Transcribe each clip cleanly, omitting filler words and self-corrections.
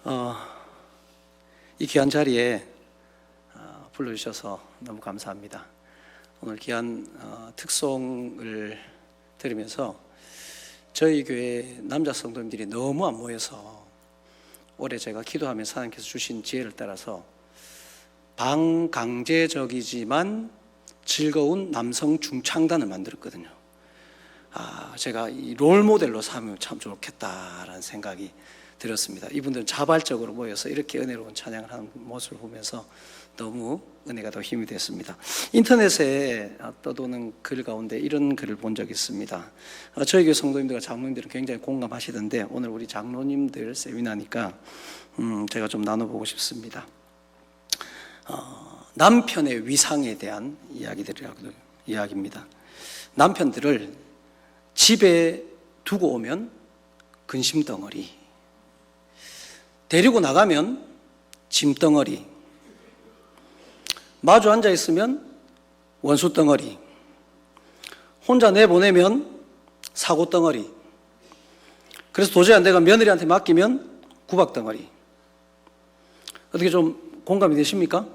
어, 이 귀한 자리에 불러주셔서 너무 감사합니다. 오늘 귀한 특송을 들으면서 저희 교회 남자 성도님들이 너무 안 모여서 올해 제가 기도하면서 하나님께서 주신 지혜를 따라서 반강제적이지만 즐거운 남성 중창단을 만들었거든요. 제가 이 롤모델로 삼으면 참 좋겠다라는 생각이 들었습니다. 이분들은 자발적으로 모여서 이렇게 은혜로운 찬양을 하는 모습을 보면서 너무 은혜가 더 힘이 됐습니다. 인터넷에 떠도는 글 가운데 이런 글을 본 적이 있습니다. 저희 교회 성도님들과 장로님들은 굉장히 공감하시던데 오늘 우리 장로님들 세미나니까 제가 좀 나눠보고 싶습니다. 남편의 위상에 대한 이야기입니다. 남편들을 집에 두고 오면 근심덩어리, 데리고 나가면 짐덩어리, 마주 앉아있으면 원수덩어리, 혼자 내보내면 사고덩어리, 그래서 도저히 안 되고 며느리한테 맡기면 구박덩어리. 어떻게 좀 공감이 되십니까?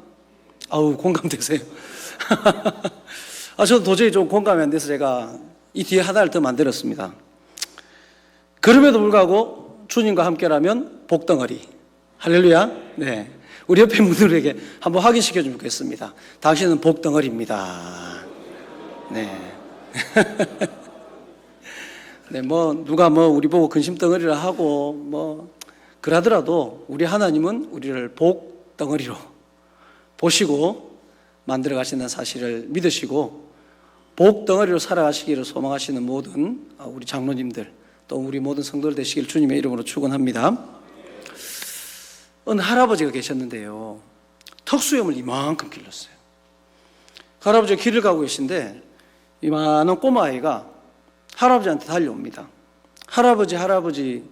공감되세요? 저도 도저히 좀 공감이 안 돼서 제가 이 뒤에 하나를 더 만들었습니다. 그럼에도 불구하고 주님과 함께라면 복덩어리. 할렐루야. 네, 우리 옆에 분들에게 한번 확인시켜 주면 좋겠습니다. 당신은 복덩어리입니다. 네. 네, 누가 우리 보고 근심덩어리라 하고 그러더라도 우리 하나님은 우리를 복덩어리로 보시고 만들어 가시는 사실을 믿으시고 복덩어리로 살아가시기를 소망하시는 모든 우리 장로님들 또 우리 모든 성도들 되시길 주님의 이름으로 축원합니다. 어느 할아버지가 계셨는데요, 턱수염을 이만큼 길렀어요. 그 할아버지가 길을 가고 계신데 이만한 꼬마아이가 할아버지한테 달려옵니다. 할아버지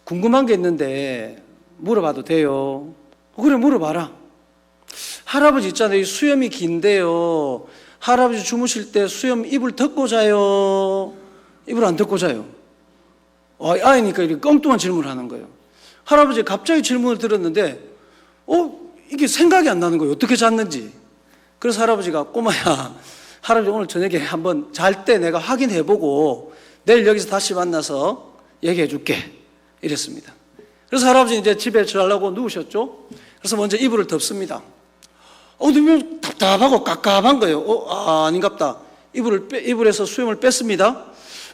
궁금한 게 있는데 물어봐도 돼요? 그래, 물어봐라. 할아버지 있잖아요, 이 수염이 긴데요, 할아버지 주무실 때 수염 이불 덮고 자요? 이불 안 덮고 자요? 아이니까 이렇게 엉뚱한 질문을 하는 거예요. 할아버지 갑자기 질문을 들었는데 이게 생각이 안 나는 거예요. 어떻게 잤는지. 그래서 할아버지가 꼬마야, 할아버지 오늘 저녁에 한번 잘 때 내가 확인해보고 내일 여기서 다시 만나서 얘기해 줄게 이랬습니다. 그래서 할아버지 이제 집에 자려고 누우셨죠. 그래서 먼저 이불을 덮습니다. 근데 답답하고 깝깝한 거예요. 아닌갑다. 이불에서 수염을 뺐습니다.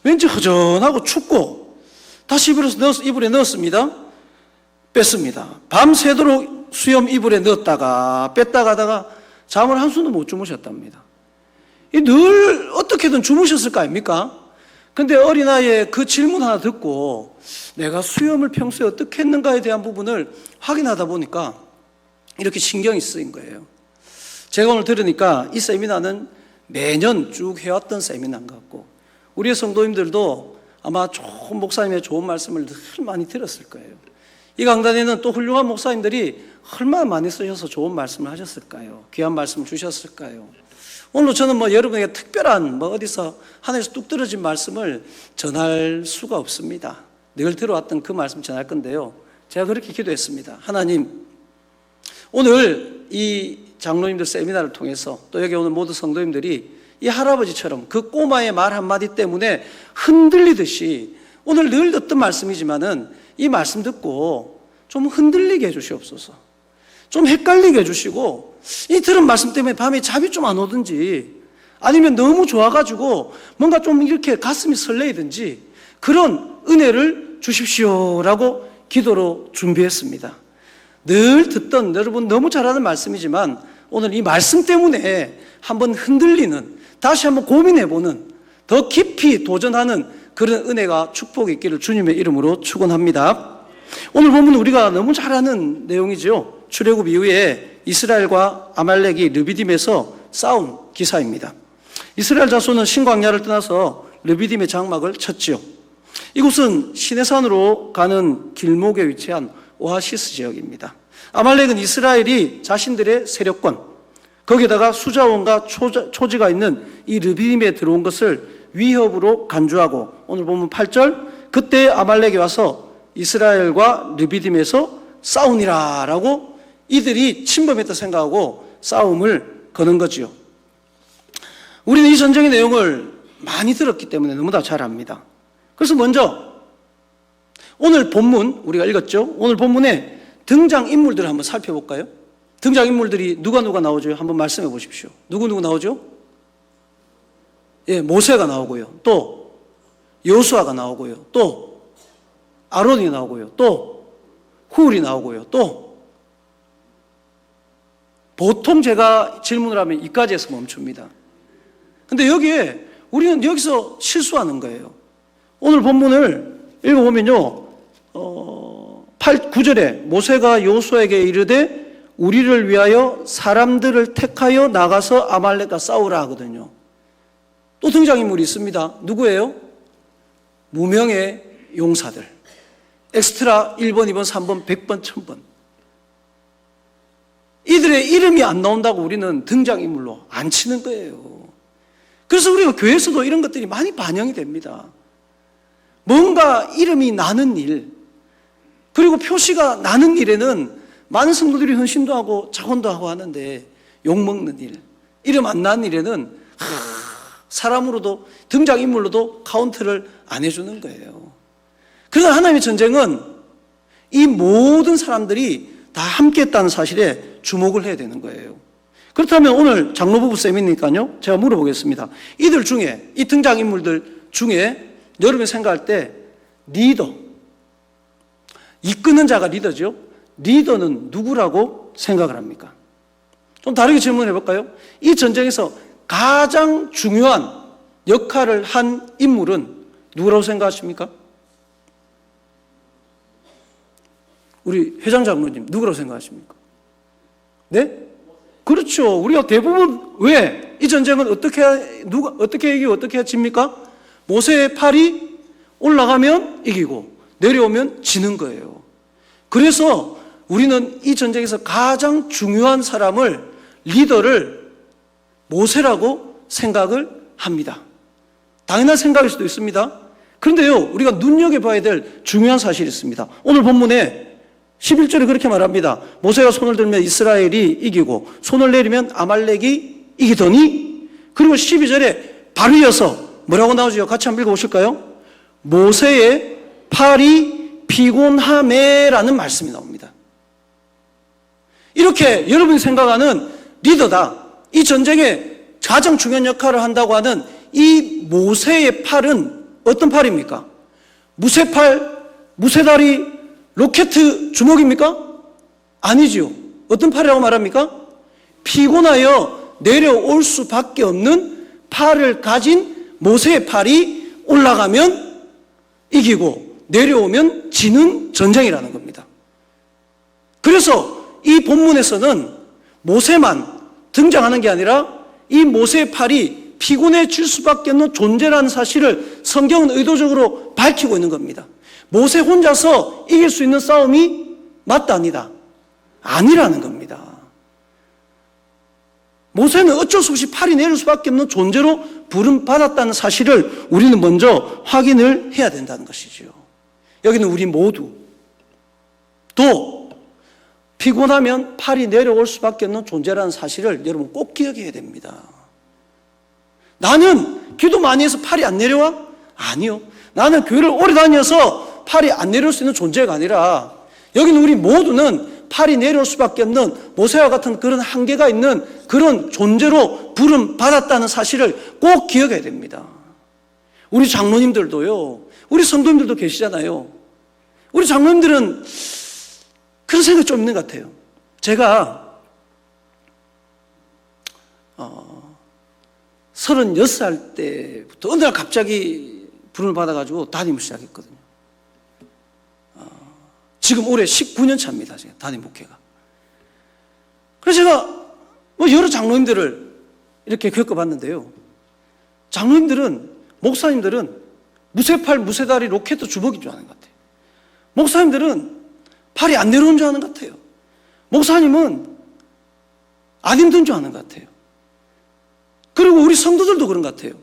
왠지 허전하고 춥고 다시 이불에 넣었습니다. 뺐습니다. 밤새도록 수염 이불에 넣었다가 뺐다가 하다가 잠을 한숨도 못 주무셨답니다. 늘 어떻게든 주무셨을 거 아닙니까? 근데 어린아이의 그 질문 하나 듣고 내가 수염을 평소에 어떻게 했는가에 대한 부분을 확인하다 보니까 이렇게 신경이 쓰인 거예요. 제가 오늘 들으니까 이 세미나는 매년 쭉 해왔던 세미나인 것 같고 우리의 성도님들도 아마 좋은 목사님의 좋은 말씀을 늘 많이 들었을 거예요. 이 강단에는 또 훌륭한 목사님들이 얼마나 많이 쓰셔서 좋은 말씀을 하셨을까요? 귀한 말씀을 주셨을까요? 오늘 저는 여러분에게 특별한 어디서 하늘에서 뚝 떨어진 말씀을 전할 수가 없습니다. 늘 들어왔던 그 말씀 전할 건데요, 제가 그렇게 기도했습니다. 하나님, 오늘 이 장로님들 세미나를 통해서 또 여기 오는 모든 성도님들이 이 할아버지처럼 그 꼬마의 말 한마디 때문에 흔들리듯이 오늘 늘 듣던 말씀이지만은 이 말씀 듣고 좀 흔들리게 해주시옵소서. 좀 헷갈리게 해주시고 이 들은 말씀 때문에 밤에 잠이 좀 안 오든지 아니면 너무 좋아가지고 뭔가 좀 이렇게 가슴이 설레이든지 그런 은혜를 주십시오라고 기도로 준비했습니다. 늘 듣던 여러분 너무 잘 아는 말씀이지만 오늘 이 말씀 때문에 한번 흔들리는, 다시 한번 고민해보는, 더 깊이 도전하는 그런 은혜가 축복이 있기를 주님의 이름으로 축원합니다. 오늘 보면 우리가 너무 잘 아는 내용이죠. 출애굽 이후에 이스라엘과 아말렉이 르비딤에서 싸운 기사입니다. 이스라엘 자손은 신광야를 떠나서 르비딤의 장막을 쳤지요. 이곳은 시내산으로 가는 길목에 위치한 오아시스 지역입니다. 아말렉은 이스라엘이 자신들의 세력권, 거기에다가 수자원과 초지가 있는 이 르비딤에 들어온 것을 위협으로 간주하고 오늘 보면 8절, 그때 아말렉이 와서 이스라엘과 르비딤에서 싸우니라 라고 이들이 침범했다 생각하고 싸움을 거는 거지요. 우리는 이 전쟁의 내용을 많이 들었기 때문에 너무나 잘 압니다. 그래서 먼저 오늘 본문 우리가 읽었죠. 오늘 본문에 등장인물들을 한번 살펴볼까요? 등장인물들이 누가 나오죠? 한번 말씀해 보십시오. 누구 나오죠? 예, 모세가 나오고요. 또 여호수아가 나오고요. 또 아론이 나오고요. 또 훌이 나오고요. 또 보통 제가 질문을 하면 이까지에서 멈춥니다. 근데 여기에 우리는 여기서 실수하는 거예요. 오늘 본문을 읽어보면요, 9절에 모세가 여호수아에게 이르되 우리를 위하여 사람들을 택하여 나가서 아말렉과 싸우라 하거든요. 또 등장인물이 있습니다. 누구예요? 무명의 용사들. 엑스트라 1번, 2번, 3번, 100번, 1000번. 이들의 이름이 안 나온다고 우리는 등장인물로 안 치는 거예요. 그래서 우리가 교회에서도 이런 것들이 많이 반영이 됩니다. 뭔가 이름이 나는 일, 그리고 표시가 나는 일에는 많은 성도들이 헌신도 하고 자원도 하고 하는데 욕먹는 일, 이름 안 나는 일에는 사람으로도 등장인물로도 카운트를 안 해주는 거예요. 그러나 하나님의 전쟁은 이 모든 사람들이 다 함께했다는 사실에 주목을 해야 되는 거예요. 그렇다면 오늘 장로부부 쌤이니까요, 제가 물어보겠습니다. 이들 중에, 이 등장인물들 중에 여러분이 생각할 때 리더, 이끄는 자가 리더죠. 리더는 누구라고 생각을 합니까? 좀 다르게 질문해 볼까요? 이 전쟁에서 가장 중요한 역할을 한 인물은 누구라고 생각하십니까? 우리 회장 장로님 누구라고 생각하십니까? 네? 그렇죠. 우리가 대부분 왜 이 전쟁은 어떻게 이기고 어떻게 집니까? 모세의 팔이 올라가면 이기고 내려오면 지는 거예요. 그래서 우리는 이 전쟁에서 가장 중요한 사람을, 리더를 모세라고 생각을 합니다. 당연한 생각일 수도 있습니다. 그런데요, 우리가 눈여겨봐야 될 중요한 사실이 있습니다. 오늘 본문에 11절에 그렇게 말합니다. 모세가 손을 들면 이스라엘이 이기고 손을 내리면 아말렉이 이기더니, 그리고 12절에 바로 이어서 뭐라고 나오죠? 같이 한번 읽어보실까요? 모세의 팔이 피곤하매라는 말씀이 나옵니다. 이렇게 여러분이 생각하는 리더다, 이 전쟁에 가장 중요한 역할을 한다고 하는 이 모세의 팔은 어떤 팔입니까? 무쇠팔, 무쇠다리, 로켓 주먹입니까? 아니지요. 어떤 팔이라고 말합니까? 피곤하여 내려올 수밖에 없는 팔을 가진 모세의 팔이 올라가면 이기고 내려오면 지는 전쟁이라는 겁니다. 그래서 이 본문에서는 모세만 등장하는 게 아니라 이 모세의 팔이 피곤해질 수밖에 없는 존재라는 사실을 성경은 의도적으로 밝히고 있는 겁니다. 모세 혼자서 이길 수 있는 싸움이 맞다 아니다? 아니라는 겁니다. 모세는 어쩔 수 없이 팔이 내릴 수밖에 없는 존재로 부름받았다는 사실을 우리는 먼저 확인을 해야 된다는 것이죠. 여기는 우리 모두 또 피곤하면 팔이 내려올 수밖에 없는 존재라는 사실을 여러분 꼭 기억해야 됩니다. 나는 기도 많이 해서 팔이 안 내려와? 아니요. 나는 교회를 오래 다녀서 팔이 안 내려올 수 있는 존재가 아니라 여기는 우리 모두는 팔이 내려올 수밖에 없는 모세와 같은 그런 한계가 있는 그런 존재로 부름받았다는 사실을 꼭 기억해야 됩니다. 우리 장로님들도요, 우리 성도님들도 계시잖아요. 우리 장로님들은 그런 생각이 좀 있는 것 같아요. 제가 36살 때부터 어느 날 갑자기 부름을 받아가지고 담임을 시작했거든요. 지금 올해 19년 차입니다. 제가 담임 목회가. 그래서 제가 여러 장로님들을 이렇게 겪어봤는데요. 장로님들은, 목사님들은 무쇠팔, 무쇠다리, 로켓 주먹인 줄 아는 것 같아요. 목사님들은 팔이 안 내려온 줄 아는 것 같아요. 목사님은 안 힘든 줄 아는 것 같아요. 그리고 우리 성도들도 그런 것 같아요.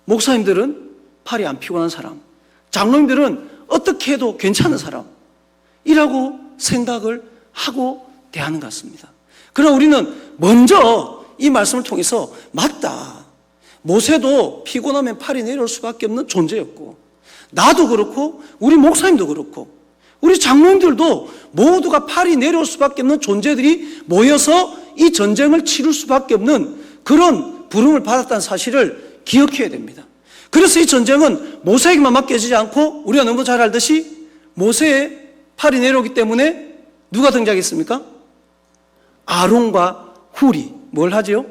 목사님들은 팔이 안 피곤한 사람, 장로님들은 어떻게 해도 괜찮은 사람이라고 생각을 하고 대하는 것 같습니다. 그러나 우리는 먼저 이 말씀을 통해서 맞다. 모세도 피곤하면 팔이 내려올 수밖에 없는 존재였고, 나도 그렇고 우리 목사님도 그렇고 우리 장로님들도 모두가 팔이 내려올 수밖에 없는 존재들이 모여서 이 전쟁을 치를 수밖에 없는 그런 부름을 받았다는 사실을 기억해야 됩니다. 그래서 이 전쟁은 모세에게만 맡겨지지 않고 우리가 너무 잘 알듯이 모세의 팔이 내려오기 때문에 누가 등장했습니까? 아론과 훌이 뭘 하지요?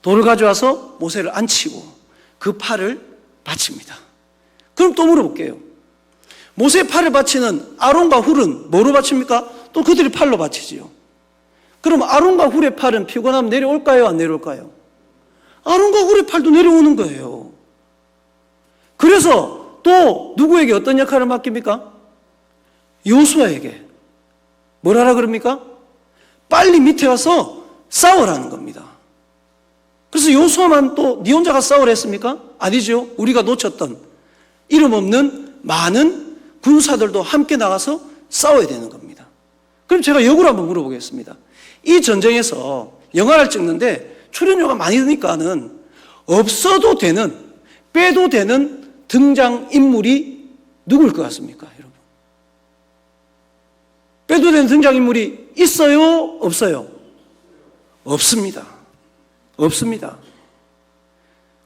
돌을 가져와서 모세를 앉히고 그 팔을 바칩니다. 그럼 또 물어볼게요. 모세의 팔을 바치는 아론과 훌은 뭐로 바칩니까? 또 그들이 팔로 바치지요. 그럼 아론과 훌의 팔은 피곤하면 내려올까요? 안 내려올까요? 아론과 훌의 팔도 내려오는 거예요. 그래서 또 누구에게 어떤 역할을 맡깁니까? 여호수아에게 뭘 하라 그럽니까? 빨리 밑에 와서 싸우라는 겁니다. 그래서 여호수아만 또 네 혼자가 싸우라 했습니까? 아니죠. 우리가 놓쳤던 이름 없는 많은 군사들도 함께 나가서 싸워야 되는 겁니다. 그럼 제가 역으로 한번 물어보겠습니다. 이 전쟁에서 영화를 찍는데 출연료가 많이 드니까는 없어도 되는, 빼도 되는 등장인물이 누구일 것 같습니까, 여러분? 빼도 되는 등장인물이 있어요? 없어요? 없습니다. 없습니다.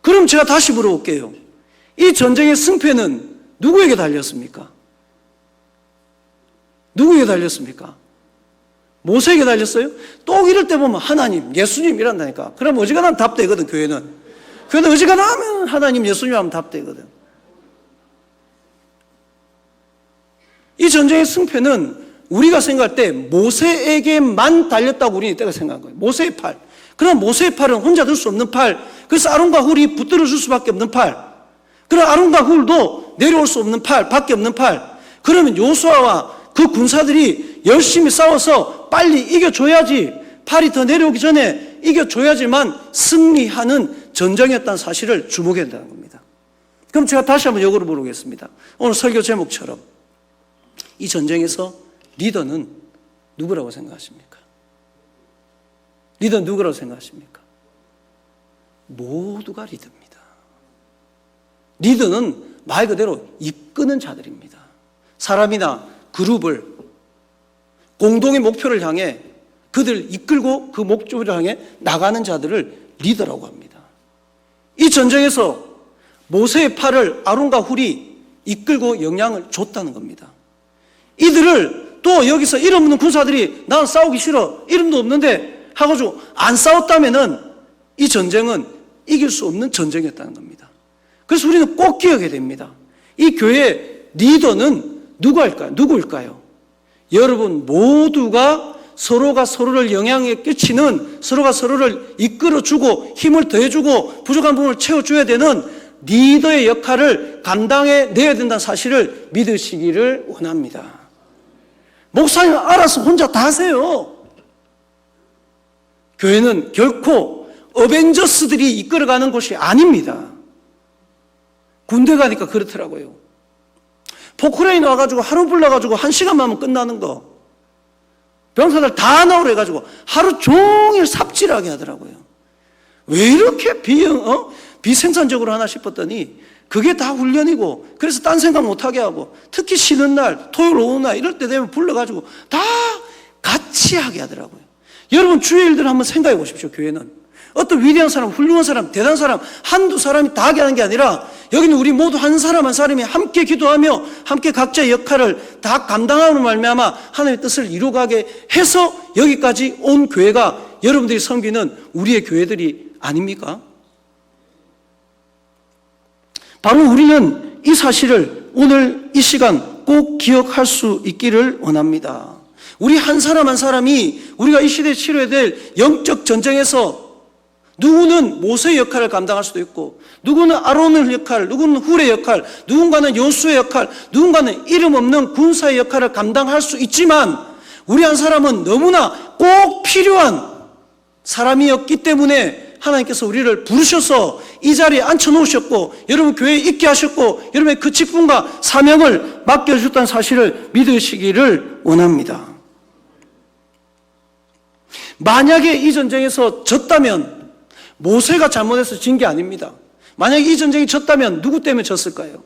그럼 제가 다시 물어볼게요. 이 전쟁의 승패는 누구에게 달렸습니까? 누구에게 달렸습니까? 모세에게 달렸어요? 또 이럴 때 보면 하나님, 예수님 이란다니까. 그럼 어지간하면 답되거든, 교회는. 교회는 어지간하면 하나님, 예수님 하면 답되거든. 이 전쟁의 승패는 우리가 생각할 때 모세에게만 달렸다고 우리는 이때가 생각한 거예요. 모세의 팔. 그럼 모세의 팔은 혼자 들 수 없는 팔. 그래서 아론과 훌이 붙들어 줄 수밖에 없는 팔. 그럼 아론과 훌도 내려올 수 없는 팔, 밖에 없는 팔. 그러면 여호수아와 그 군사들이 열심히 싸워서 빨리 이겨줘야지, 팔이 더 내려오기 전에 이겨줘야지만 승리하는 전쟁이었다는 사실을 주목해야 된다는 겁니다. 그럼 제가 다시 한번 역으로 물어보겠습니다. 오늘 설교 제목처럼 이 전쟁에서 리더는 누구라고 생각하십니까? 리더는 누구라고 생각하십니까? 모두가 리더입니다. 리더는 말 그대로 이끄는 자들입니다. 사람이나 그룹을 공동의 목표를 향해 그들 이끌고 그 목표를 향해 나가는 자들을 리더라고 합니다. 이 전쟁에서 모세의 팔을 아론과 훌이 이끌고 영향을 줬다는 겁니다. 이들을 또 여기서 이름 없는 군사들이 난 싸우기 싫어, 이름도 없는데 하고서 안 싸웠다면은 이 전쟁은 이길 수 없는 전쟁이었다는 겁니다. 그래서 우리는 꼭 기억해야 됩니다. 이 교회의 리더는 누구일까요? 여러분 모두가 서로가 서로를 영향에 끼치는, 서로가 서로를 이끌어주고 힘을 더해주고 부족한 부분을 채워줘야 되는 리더의 역할을 감당해내야 된다는 사실을 믿으시기를 원합니다. 목사님 알아서 혼자 다 하세요. 교회는 결코 어벤져스들이 이끌어가는 곳이 아닙니다. 군대 가니까 그렇더라고요. 포크레인 와가지고 하루 불러가지고 1시간만 하면 끝나는 거. 병사들 다 나오라 해가지고 하루 종일 삽질하게 하더라고요. 왜 이렇게 비생산적으로 하나 싶었더니 그게 다 훈련이고, 그래서 딴 생각 못하게 하고, 특히 쉬는 날, 토요일 오후 날 이럴 때 되면 불러가지고 다 같이 하게 하더라고요. 여러분 주의 일들을 한번 생각해 보십시오. 교회는 어떤 위대한 사람, 훌륭한 사람, 대단한 사람 한두 사람이 다 하게 하는 게 아니라 여기는 우리 모두 한 사람 한 사람이 함께 기도하며 함께 각자의 역할을 다 감당하는 말미암아 하나님의 뜻을 이루어가게 해서 여기까지 온 교회가 여러분들이 섬기는 우리의 교회들이 아닙니까? 바로 우리는 이 사실을 오늘 이 시간 꼭 기억할 수 있기를 원합니다. 우리 한 사람 한 사람이 우리가 이 시대에 치러야 될 영적 전쟁에서 누구는 모세의 역할을 감당할 수도 있고, 누구는 아론의 역할, 누구는 훌의 역할, 누군가는 여호수아의 역할, 누군가는 이름 없는 군사의 역할을 감당할 수 있지만, 우리 한 사람은 너무나 꼭 필요한 사람이었기 때문에 하나님께서 우리를 부르셔서 이 자리에 앉혀놓으셨고 여러분 교회에 있게 하셨고 여러분의 그 직분과 사명을 맡겨주셨다는 사실을 믿으시기를 원합니다. 만약에 이 전쟁에서 졌다면 모세가 잘못해서 진 게 아닙니다. 만약에 이 전쟁이 졌다면 누구 때문에 졌을까요?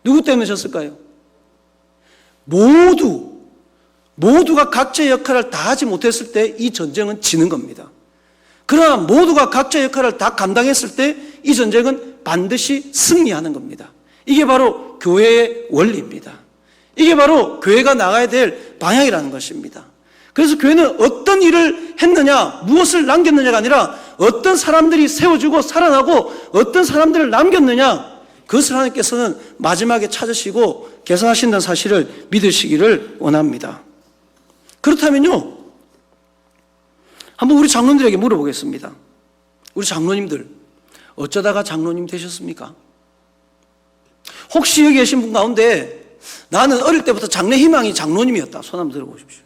누구 때문에 졌을까요? 모두가 각자의 역할을 다 하지 못했을 때 이 전쟁은 지는 겁니다. 그러나 모두가 각자의 역할을 다 감당했을 때 이 전쟁은 반드시 승리하는 겁니다. 이게 바로 교회의 원리입니다. 이게 바로 교회가 나가야 될 방향이라는 것입니다. 그래서 교회는 어떤 일을 했느냐, 무엇을 남겼느냐가 아니라 어떤 사람들이 세워지고 살아나고 어떤 사람들을 남겼느냐, 그것을 하나님께서는 마지막에 찾으시고 계산하신다는 사실을 믿으시기를 원합니다. 그렇다면요, 한번 우리 장로님들에게 물어보겠습니다. 우리 장로님들 어쩌다가 장로님 되셨습니까? 혹시 여기 계신 분 가운데 나는 어릴 때부터 장래 희망이 장로님이었다, 손 한번 들어보십시오.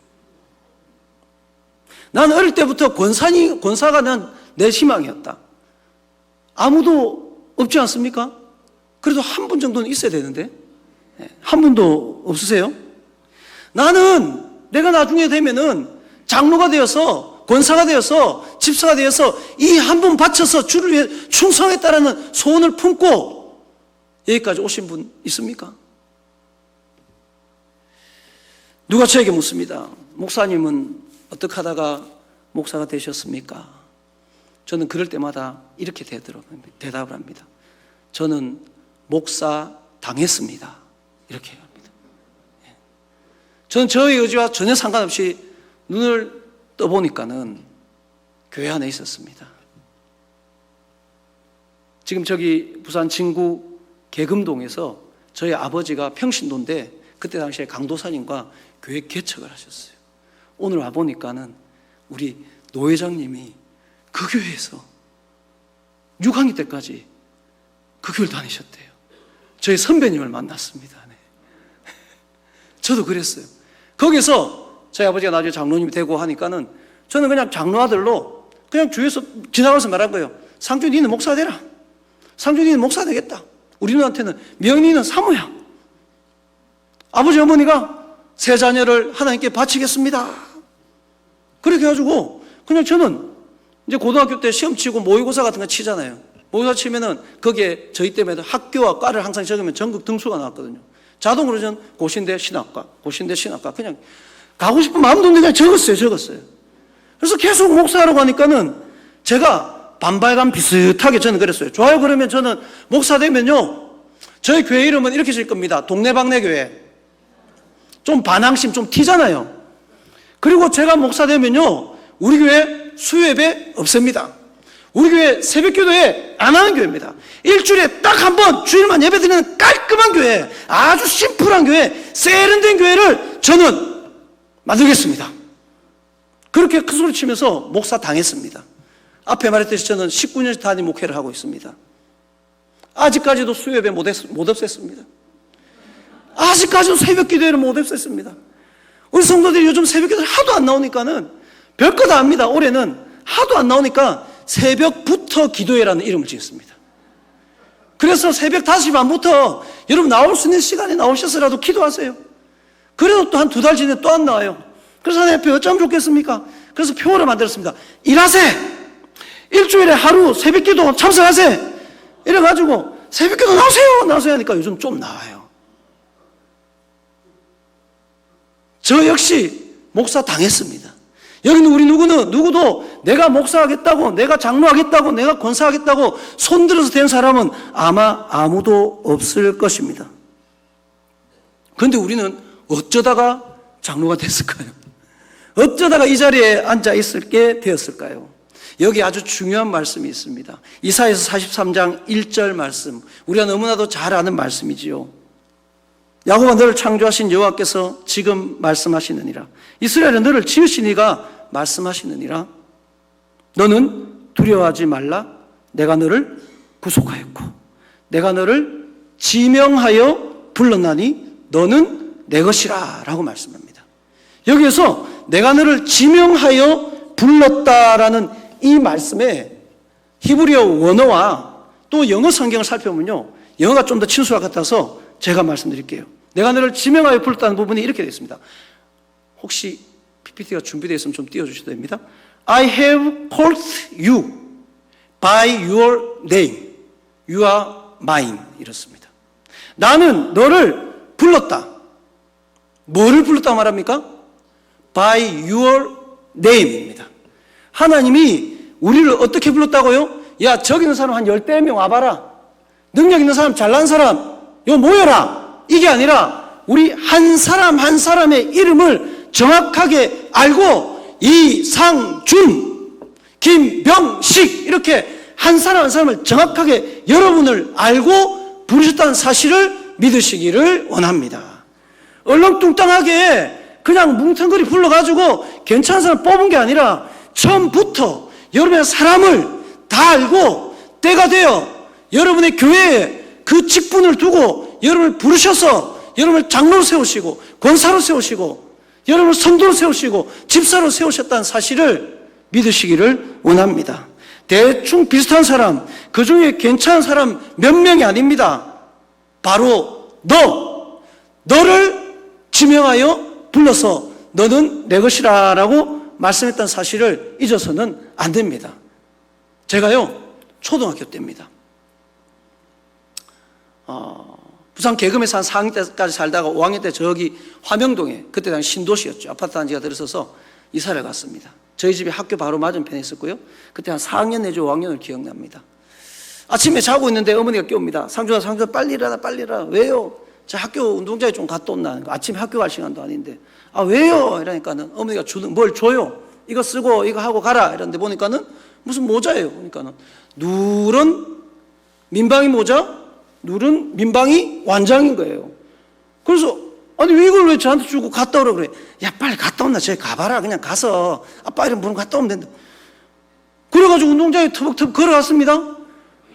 나는 어릴 때부터 권사가 내 희망이었다. 아무도 없지 않습니까? 그래도 한 분 정도는 있어야 되는데 한 분도 없으세요? 나는 내가 나중에 되면은 장로가 되어서 권사가 되어서 집사가 되어서 이 한 분 바쳐서 주를 위해 충성했다라는 소원을 품고 여기까지 오신 분 있습니까? 누가 저에게 묻습니다. 목사님은 어떻게 하다가 목사가 되셨습니까? 저는 그럴 때마다 이렇게 대답을 합니다. 저는 목사 당했습니다. 이렇게 합니다. 저는 저의 의지와 전혀 상관없이 눈을 떠보니까는 교회 안에 있었습니다. 지금 저기 부산 진구 계금동에서 저희 아버지가 평신도인데 그때 당시에 강도사님과 교회 개척을 하셨어요. 오늘 와보니까는 우리 노 회장님이 그 교회에서 6학년 때까지 그 교회를 다니셨대요. 저희 선배님을 만났습니다. 네. 저도 그랬어요. 거기서 저희 아버지가 나중에 장로님이 되고 하니까는 저는 그냥 장로 아들로 그냥 주위에서 지나가면서 말한 거예요. 상주 니는 목사 되라. 상주 니는 목사 되겠다. 우리 누나한테는 명리는 사모야. 아버지 어머니가 세 자녀를 하나님께 바치겠습니다. 그렇게 해가지고 그냥 저는 이제 고등학교 때 시험 치고 모의고사 같은 거 치잖아요. 모의고사 치면은 거기에 저희 때문에 학교와 과를 항상 적으면 전국 등수가 나왔거든요. 자동으로 전 고신대 신학과 그냥 가고 싶은 마음도 없는데 그냥 적었어요. 그래서 계속 목사하러 가니까는 제가 반발감 비슷하게 저는 그랬어요. 좋아요. 그러면 저는 목사 되면요, 저희 교회 이름은 이렇게 질 겁니다. 동네방네 교회. 좀 반항심 좀 튀잖아요. 그리고 제가 목사 되면요, 우리 교회 수요예배 없습니다. 우리 교회 새벽기도회 안 하는 교회입니다. 일주일에 딱 한 번 주일만 예배드리는 깔끔한 교회, 아주 심플한 교회, 세련된 교회를 저는 만들겠습니다. 그렇게 큰 소리 치면서 목사 당했습니다. 앞에 말했듯이 저는 19년째 단임 목회를 하고 있습니다. 아직까지도 수요예배 못 없앴습니다. 아직까지도 새벽기도회를 못 없앴습니다. 우리 성도들이 요즘 새벽기도 하도 안 나오니까는 별거 다 합니다. 올해는 하도 안 나오니까 새벽부터 기도회라는 이름을 지었습니다. 그래서 새벽 5시 반부터 여러분 나올 수 있는 시간에 나오셔서라도 기도하세요. 그래도 또 한 2달 지내 또 안 나와요. 그래서 하나님 앞에 어쩌면 좋겠습니까? 그래서 표어를 만들었습니다. 일하세! 일주일에 하루 새벽기도 참석하세! 이래가지고 새벽기도 나오세요 하니까 요즘 좀 나와요. 저 역시 목사 당했습니다. 여기는 우리 누구도 내가 목사하겠다고, 내가 장로하겠다고, 내가 권사하겠다고 손들어서 된 사람은 아마 아무도 없을 것입니다. 그런데 우리는 어쩌다가 장로가 됐을까요? 어쩌다가 이 자리에 앉아 있게 되었을까요? 여기 아주 중요한 말씀이 있습니다. 이사야서 43장 1절 말씀, 우리가 너무나도 잘 아는 말씀이지요. 야곱아, 너를 창조하신 여호와께서 지금 말씀하시느니라. 이스라엘아, 너를 지으신 이가 말씀하시느니라. 너는 두려워하지 말라. 내가 너를 구속하였고 내가 너를 지명하여 불렀나니 너는 내 것이라 라고 말씀합니다. 여기에서 내가 너를 지명하여 불렀다라는 이 말씀에 히브리어 원어와 또 영어 성경을 살펴보면요, 영어가 좀 더 친숙할 것 같아서 제가 말씀드릴게요. 내가 너를 지명하여 불렀다는 부분이 이렇게 되어 있습니다. 혹시 PPT가 준비되어 있으면 좀 띄워주셔도 됩니다. I have called you by your name. You are mine. 이렇습니다. 나는 너를 불렀다. 뭐를 불렀다 말합니까? By your name입니다. 하나님이 우리를 어떻게 불렀다고요? 야, 저기 있는 사람 한 10명 와봐라. 능력 있는 사람, 잘난 사람, 요 모여라. 이게 아니라 우리 한 사람 한 사람의 이름을 정확하게 알고 이상준, 김병식 이렇게 한 사람 한 사람을 정확하게 여러분을 알고 부르셨다는 사실을 믿으시기를 원합니다. 얼렁뚱땅하게 그냥 뭉텅거리 불러가지고 괜찮은 사람 뽑은 게 아니라 처음부터 여러분의 사람을 다 알고 때가 되어 여러분의 교회에 그 직분을 두고 여러분을 부르셔서 여러분을 장로로 세우시고 권사로 세우시고 여러분을 성도로 세우시고 집사로 세우셨다는 사실을 믿으시기를 원합니다. 대충 비슷한 사람, 그 중에 괜찮은 사람 몇 명이 아닙니다. 바로 너를 지명하여 불러서 너는 내 것이라 라고 말씀했던 사실을 잊어서는 안 됩니다. 제가요, 초등학교 때입니다. 부산 계금에서 한 4학년 때까지 살다가 5학년 때 저기 화명동에, 그때 당시 신도시였죠. 아파트 단지가 들어서서 이사를 갔습니다. 저희 집이 학교 바로 맞은편에 있었고요. 그때 한 4학년 내지 5학년을 기억납니다. 아침에 자고 있는데 어머니가 깨웁니다. 상준아 빨리 일어나, 빨리 일어나. 왜요? 저 학교 운동장에 좀 갔다 온다는 거. 아침에 학교 갈 시간도 아닌데. 아, 왜요? 이러니까는 어머니가 뭘 줘요? 이거 쓰고 이거 하고 가라. 이랬는데 보니까는 무슨 모자예요. 보니까는 누런 민방위 모자, 누른 민방위 완장인 거예요. 그래서 아니 이걸 왜 저한테 주고 갔다 오라 그래? 야, 빨리 갔다 온나. 저기 가봐라. 그냥 가서 아빠 이름 부르면 갔다 오면 된다. 그래가지고 운동장에 터벅터벅 걸어갔습니다.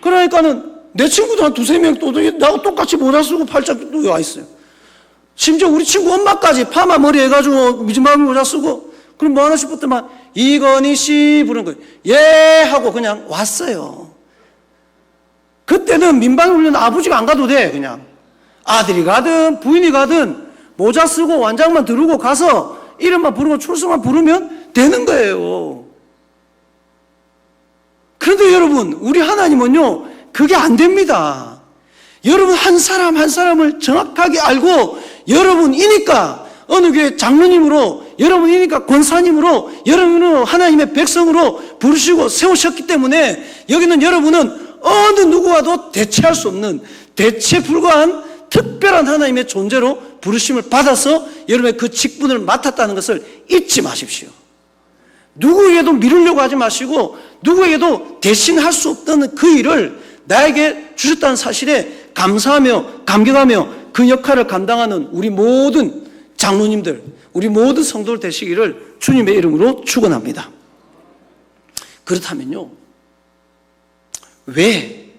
그러니까는 내 친구도 한 2-3명 또 나하고 똑같이 모자 쓰고 팔짱 또 와 있어요. 심지어 우리 친구 엄마까지 파마 머리 해가지고 미즈마비 모자 쓰고, 그럼 뭐 하나 싶었더만 이건희 씨 부르는 거예요. 예 하고 그냥 왔어요. 그때는 민방위 훈련 아버지가 안 가도 돼. 그냥 아들이 가든 부인이 가든 모자 쓰고 완장만 두르고 가서 이름만 부르고 출석만 부르면 되는 거예요. 그런데 여러분, 우리 하나님은요, 그게 안 됩니다. 여러분 한 사람 한 사람을 정확하게 알고 여러분이니까 어느 교회 장로님으로, 여러분이니까 권사님으로, 여러분은 하나님의 백성으로 부르시고 세우셨기 때문에 여기는 여러분은 어느 누구와도 대체할 수 없는, 대체 불가한 특별한 하나님의 존재로 부르심을 받아서 여러분의 그 직분을 맡았다는 것을 잊지 마십시오. 누구에게도 미루려고 하지 마시고 누구에게도 대신할 수 없다는 그 일을 나에게 주셨다는 사실에 감사하며 감격하며 그 역할을 감당하는 우리 모든 장로님들, 우리 모든 성도들 되시기를 주님의 이름으로 축원합니다. 그렇다면요, 왜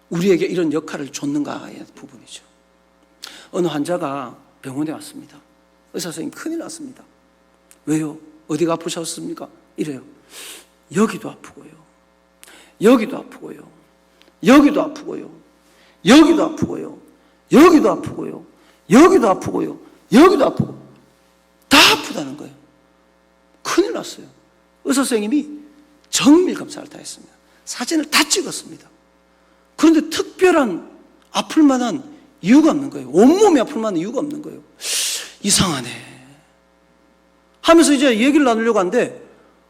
우리에게 이런 역할을 줬는가의 부분이죠. 어느 환자가 병원에 왔습니다. 의사 선생님 큰일 났습니다. 왜요? 어디가 아프셨습니까? 이래요. 여기도 아프고요, 여기도 아프고요, 여기도 아프고요, 여기도 아프고요, 여기도 아프고요, 여기도 아프고요, 여기도 아프고 다 아프다는 거예요. 큰일 났어요. 의사 선생님이 정밀 검사를 다 했습니다. 사진을 다 찍었습니다. 그런데 특별한 아플 만한 이유가 없는 거예요. 온몸이 아플 만한 이유가 없는 거예요. 이상하네 하면서 이제 얘기를 나누려고 하는데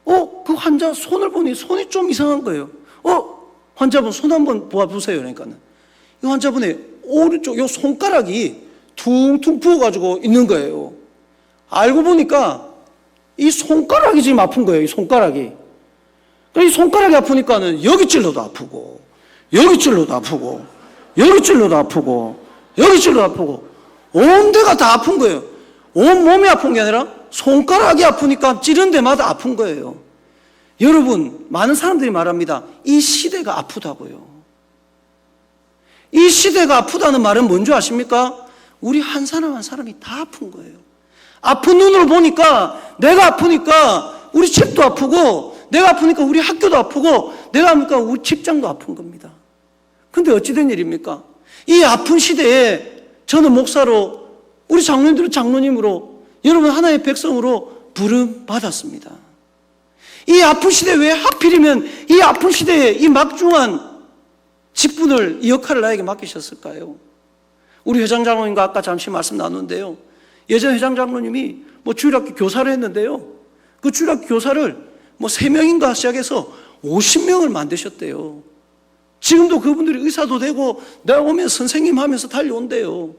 그 환자 손을 보니 손이 좀 이상한 거예요. 환자분 손 한번 보세요. 그러니까는 이 환자분의 오른쪽 요 손가락이 퉁퉁 부어가지고 있는 거예요. 알고 보니까 이 손가락이 지금 아픈 거예요. 이 손가락이. 이 손가락이 아프니까는 여기 찔러도 아프고, 여기 찔러도 아프고, 여기 찔러도 아프고, 여기 찔러도 아프고, 온 데가 다 아픈 거예요. 온 몸이 아픈 게 아니라 손가락이 아프니까 찌른 데마다 아픈 거예요. 여러분, 많은 사람들이 말합니다. 이 시대가 아프다고요. 이 시대가 아프다는 말은 뭔지 아십니까? 우리 한 사람 한 사람이 다 아픈 거예요. 아픈 눈으로 보니까, 내가 아프니까 우리 집도 아프고, 내가 아프니까 우리 학교도 아프고, 내가 아프니까 우리 직장도 아픈 겁니다. 근데 어찌된 일입니까? 이 아픈 시대에 저는 목사로, 우리 장로님들은 장로님으로, 여러분 하나의 백성으로 부름 받았습니다. 이 아픈 시대에 왜 하필이면 이 아픈 시대에 이 막중한 직분을, 이 역할을 나에게 맡기셨을까요? 우리 회장 장로님과 아까 잠시 말씀 나누는데요. 예전 회장 장로님이 주일학교 교사를 했는데요. 그 주일학교 교사를 3명인가 시작해서 50명을 만드셨대요. 지금도 그분들이 의사도 되고 내가 오면 선생님 하면서 달려온대요.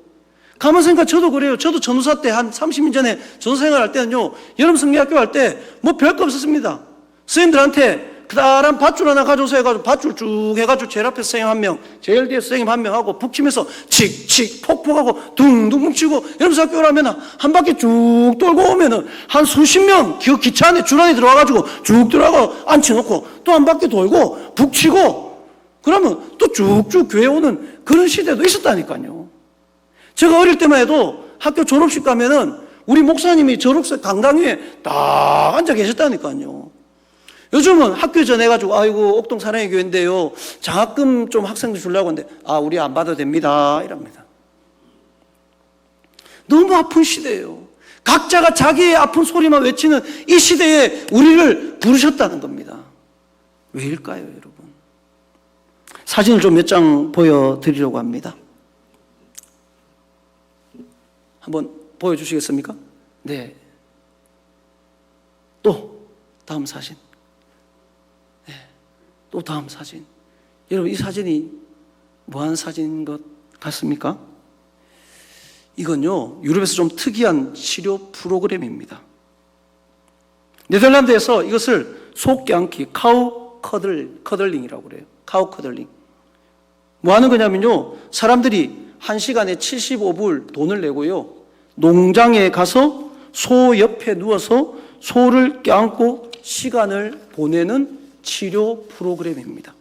가만 생각 저도 그래요. 저도 전우사 때 한 30년 전에 전우사 생활할 때는요, 여름 성리학교 할 때 별거 없었습니다. 선생님들한테 그다란 밧줄 하나 가져오서 해가지고 밧줄 쭉 해가지고 제일 앞에 선생님 한 명, 제일 뒤에 선생님 한 명하고 북치면서 칙칙 폭폭하고 둥둥 뭉치고, 여러분 학교 오라면 한 바퀴 쭉 돌고 오면은 한 수십 명 그 기차 안에 줄 안에 들어와가지고 쭉 들어가고 앉혀놓고 또 한 바퀴 돌고 북치고, 그러면 또 쭉쭉 교회 오는 그런 시대도 있었다니까요. 제가 어릴 때만 해도 학교 졸업식 가면은 우리 목사님이 졸업식 강당 위에 딱 앉아 계셨다니까요. 요즘은 학교 전해가지고, 아이고, 옥동 사랑의 교회인데요, 장학금 좀 학생들 주려고 하는데, 우리 안 받아도 됩니다. 이랍니다. 너무 아픈 시대예요. 각자가 자기의 아픈 소리만 외치는 이 시대에 우리를 부르셨다는 겁니다. 왜일까요, 여러분? 사진을 좀 몇 장 보여드리려고 합니다. 한번 보여주시겠습니까? 네. 또 다음 사진. 네. 또 다음 사진. 여러분, 이 사진이 뭐하는 사진인 것 같습니까? 이건요, 유럽에서 좀 특이한 치료 프로그램입니다. 네덜란드에서 이것을 속깨안기, 카우 커들링이라고 그래요. 카우 커들링. 뭐 하는 거냐면요, 사람들이 1시간에 75불 돈을 내고요, 농장에 가서 소 옆에 누워서 소를 껴안고 시간을 보내는 치료 프로그램입니다.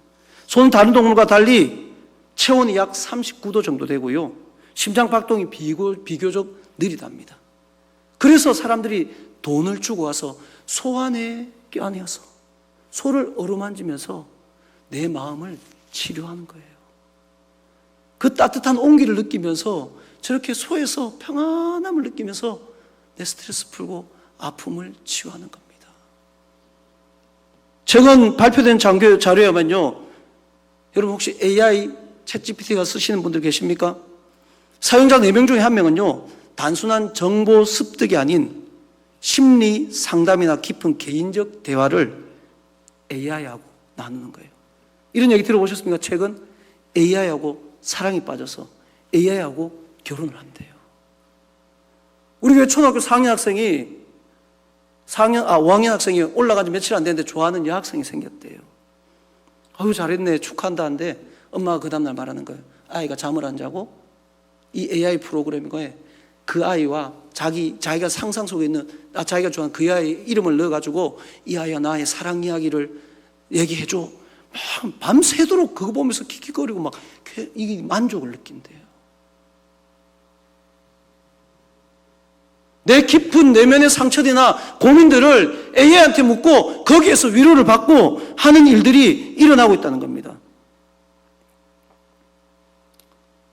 소는 다른 동물과 달리 체온이 약 39도 정도 되고요, 심장 박동이 비교적 느리답니다. 그래서 사람들이 돈을 주고 와서 소 안에 껴안아서 소를 어루만지면서 내 마음을 치료하는 거예요. 그 따뜻한 온기를 느끼면서 저렇게 소에서 평안함을 느끼면서 내 스트레스 풀고 아픔을 치유하는 겁니다. 최근 발표된 자료야만요, 여러분 혹시 AI 챗GPT가 쓰시는 분들 계십니까? 사용자 4명 중에 1명은요, 단순한 정보 습득이 아닌 심리 상담이나 깊은 개인적 대화를 AI하고 나누는 거예요. 이런 얘기 들어보셨습니까? 최근 AI하고 사랑에 빠져서 AI하고 결혼을 한대요. 우리 교회 초등학교 4학년 학생이 5학년 학생이 올라간 지 며칠 안 됐는데 좋아하는 여학생이 생겼대요. 아유, 잘했네, 축하한다는데 엄마가 그 다음날 말하는 거예요. 아이가 잠을 안 자고 이 AI 프로그램에 그 아이와 자기가 상상 속에 있는 자기가 좋아하는 그 아이 이름을 넣어가지고, 이 아이와 나의 사랑 이야기를 얘기해줘. 막 밤새도록 그거 보면서 킥킥거리고 막 이게 만족을 느낀대요. 내 깊은 내면의 상처들이나 고민들을 AI한테 묻고 거기에서 위로를 받고 하는 일들이 일어나고 있다는 겁니다.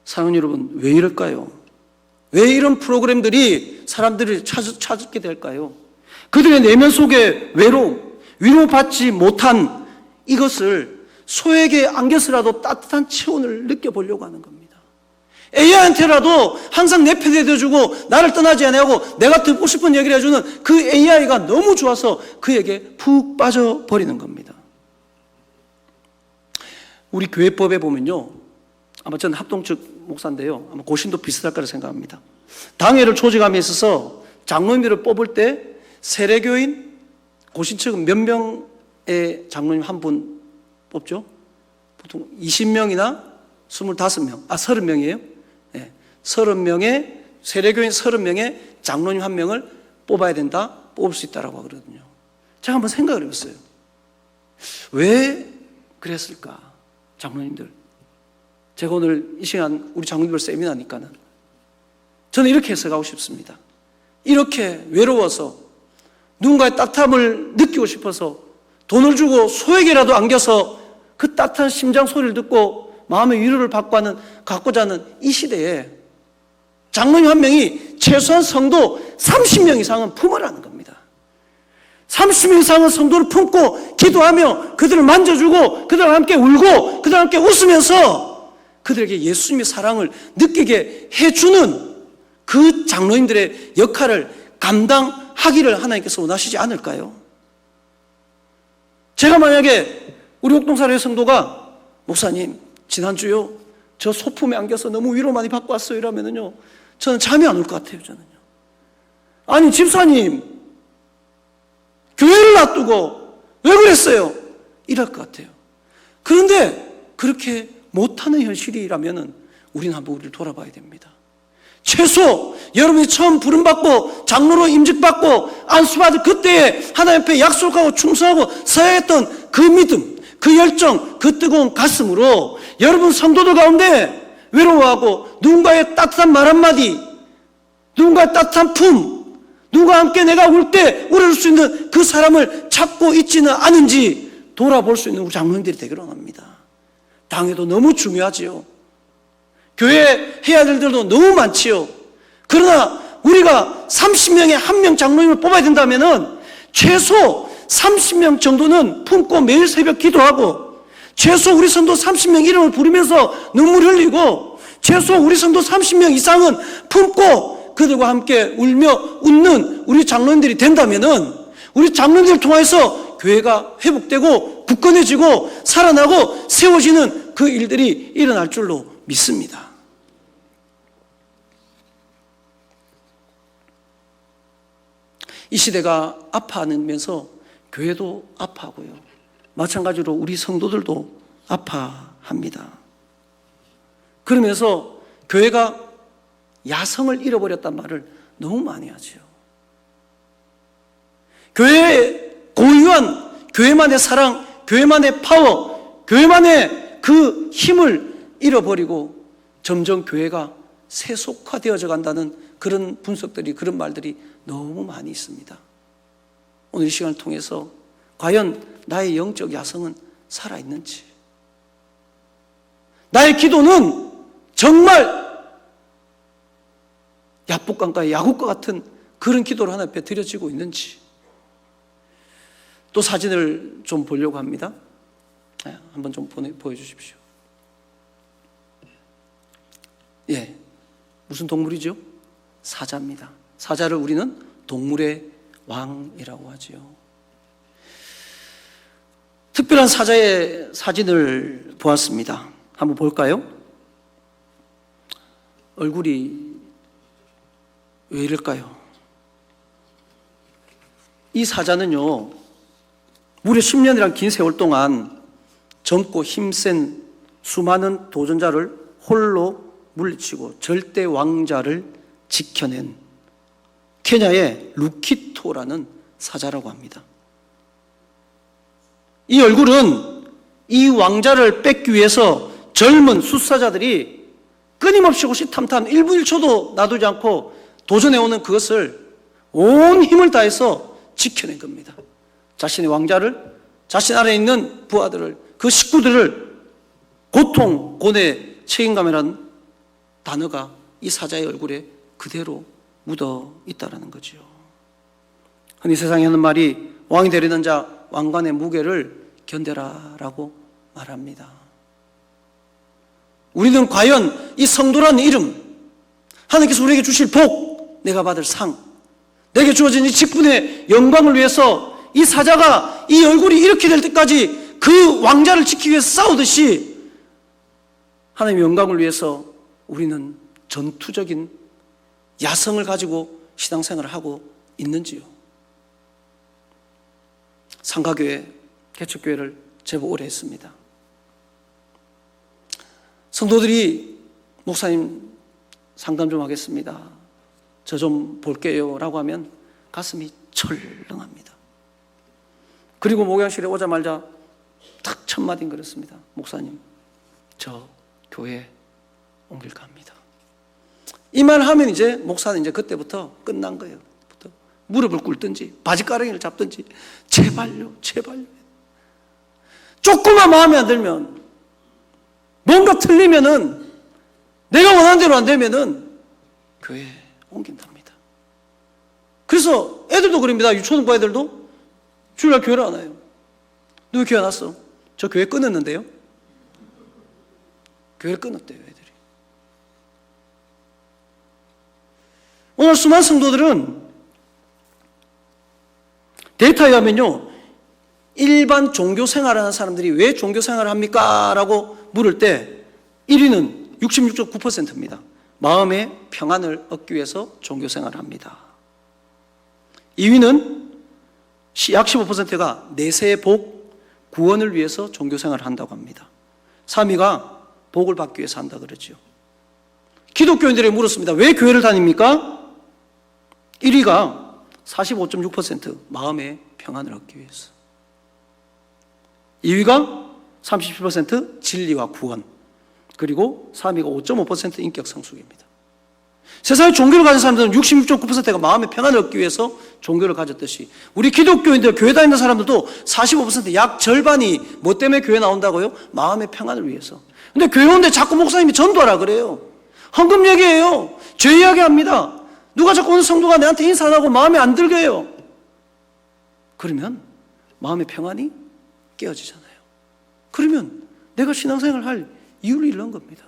사랑하는 여러분, 왜 이럴까요? 왜 이런 프로그램들이 사람들을 찾게 될까요? 그들의 내면 속의 외로움, 위로받지 못한 이것을 소에게 안겨서라도 따뜻한 체온을 느껴보려고 하는 겁니다. AI한테라도 항상 내 편에 대주고 나를 떠나지 않고 내가 듣고 싶은 얘기를 해주는 그 AI가 너무 좋아서 그에게 푹 빠져버리는 겁니다. 우리 교회법에 보면요, 아마 저는 합동측 목사인데요, 아마 고신도 비슷할 거라 생각합니다. 당회를 조직함에 있어서 장로님들을 뽑을 때 세례교인, 고신측은 몇 명의 장로님 한 분 뽑죠? 보통 20명이나 25명, 30명이에요. 네, 30명의 세례교인 30명의 장로님 한 명을 뽑아야 된다, 뽑을 수 있다라고 하거든요. 제가 한번 생각을 해봤어요. 왜 그랬을까, 장로님들? 제가 오늘 이 시간 우리 장로님들 세미나니까는 저는 이렇게 해석하고 싶습니다. 이렇게 외로워서 누군가의 따뜻함을 느끼고 싶어서 돈을 주고 소에게라도 안겨서 그 따뜻한 심장 소리를 듣고 마음의 위로를 갖고자 하는 이 시대에 장로님 한 명이 최소한 성도 30명 이상은 품으라는 겁니다. 30명 이상은 성도를 품고 기도하며 그들을 만져주고 그들과 함께 울고 그들과 함께 웃으면서 그들에게 예수님의 사랑을 느끼게 해주는 그 장로님들의 역할을 감당하기를 하나님께서 원하시지 않을까요? 제가 만약에 우리 옥동사회 성도가 목사님 지난주요 저 소품에 안겨서 너무 위로 많이 받고 왔어요 이러면은요 저는 잠이 안 올 것 같아요. 저는요. 아니 집사님 교회를 놔두고 왜 그랬어요? 이럴 것 같아요. 그런데 그렇게 못하는 현실이라면은 우리는 한번 우리를 돌아봐야 됩니다. 최소 여러분이 처음 부름받고 장로로 임직받고 안수받을 그때에 하나님 앞에 약속하고 충성하고 서야 했던 그 믿음, 그 열정, 그 뜨거운 가슴으로 여러분 성도들 가운데 외로워하고 누군가의 따뜻한 말 한마디, 누군가의 따뜻한 품, 누군가와 함께 내가 울 때 울을 수 있는 그 사람을 찾고 있지는 않은지 돌아볼 수 있는 우리 장로님들이 되기를 원합니다. 당회도 너무 중요하지요. 교회 해야 될 일들도 너무 많지요. 그러나 우리가 30명에 1명 장로님을 뽑아야 된다면은 최소 30명 정도는 품고 매일 새벽 기도하고 최소 우리 성도 30명 이름을 부르면서 눈물 흘리고 최소 우리 성도 30명 이상은 품고 그들과 함께 울며 웃는 우리 장로님들이 된다면은 우리 장로님들을 통해서 교회가 회복되고 굳건해지고 살아나고 세워지는 그 일들이 일어날 줄로 믿습니다. 이 시대가 아파하면서 교회도 아파하고요. 마찬가지로 우리 성도들도 아파합니다. 그러면서 교회가 야성을 잃어버렸단 말을 너무 많이 하죠. 교회의 고유한 교회만의 사랑, 교회만의 파워, 교회만의 그 힘을 잃어버리고 점점 교회가 세속화되어져 간다는 그런 분석들이, 그런 말들이 너무 많이 있습니다. 오늘 이 시간을 통해서 과연 나의 영적 야성은 살아있는지, 나의 기도는 정말 야복강가의 야국과 같은 그런 기도를 하나님 앞에 드려지고 있는지, 또 사진을 좀 보려고 합니다. 한번 좀 보여주십시오. 예, 무슨 동물이죠? 사자입니다. 사자를 우리는 동물의 왕이라고 하지요. 특별한 사자의 사진을 보았습니다. 한번 볼까요? 얼굴이 왜 이럴까요? 이 사자는요, 무려 10년이란 긴 세월 동안 젊고 힘센 수많은 도전자를 홀로 물리치고 절대 왕자를 지켜낸 케냐의 루키토라는 사자라고 합니다. 이 얼굴은 이 왕자를 뺏기 위해서 젊은 숫사자들이 끊임없이 호시탐탐 1분 1초도 놔두지 않고 도전해오는 그것을 온 힘을 다해서 지켜낸 겁니다. 자신의 왕자를, 자신 아래에 있는 부하들을, 그 식구들을 고통, 고뇌, 책임감이라는 단어가 이 사자의 얼굴에 그대로 묻어 있다는 거죠. 흔히 세상에 하는 말이 왕이 되려는 자 왕관의 무게를 견뎌라라고 말합니다. 우리는 과연 이 성도라는 이름, 하나님께서 우리에게 주실 복, 내가 받을 상, 내게 주어진 이 직분의 영광을 위해서 이 사자가 이 얼굴이 이렇게 될 때까지 그 왕자를 지키기 위해서 싸우듯이 하나님의 영광을 위해서 우리는 전투적인 야성을 가지고 신앙생활을 하고 있는지요? 상가교회, 개척교회를 제법 오래 했습니다. 성도들이 목사님 상담 좀 하겠습니다, 저 좀 볼게요 라고 하면 가슴이 철렁합니다. 그리고 목양실에 오자마자 딱 첫 마디는 그렇습니다. 목사님, 저 교회 옮길까 합니다. 이 말 하면 이제 목사는 이제 그때부터 끝난 거예요. 무릎을 꿇든지 바지가랑이를 잡든지 제발요, 제발요. 조금만 마음에 안 들면, 뭔가 틀리면은, 내가 원하는 대로 안 되면은 교회에 옮긴답니다. 그래서 애들도 그럽니다. 유초등부 애들도 주일날 교회를 안 와요. 너 왜 교회 안 왔어? 저 교회 끊었는데요. 교회를 끊었대요, 애들이. 오늘 수많은 성도들은 데이터에 의하면요, 일반 종교 생활을 하는 사람들이 왜 종교 생활을 합니까? 라고 물을 때 1위는 66.9%입니다. 마음의 평안을 얻기 위해서 종교 생활을 합니다. 2위는 약 15%가 내세의 복, 구원을 위해서 종교 생활을 한다고 합니다. 3위가 복을 받기 위해서 한다 그러죠. 기독교인들에게 물었습니다. 왜 교회를 다닙니까? 1위가 45.6% 마음의 평안을 얻기 위해서, 2위가 37% 진리와 구원, 그리고 3위가 5.5% 인격 성숙입니다. 세상에 종교를 가진 사람들은 66.9%가 마음의 평안을 얻기 위해서 종교를 가졌듯이 우리 기독교인들, 교회 다니는 사람들도 45%, 약 절반이 뭐 때문에 교회 나온다고요? 마음의 평안을 위해서. 근데 교회 오는데 자꾸 목사님이 전도하라 그래요. 헌금 얘기해요. 죄 이야기합니다. 누가 자꾸 어느 성도가 내한테 인사 안 하고 마음에 안 들게 해요. 그러면 마음의 평안이 깨어지잖아요. 그러면 내가 신앙생활을 할 이유를 잃는 겁니다.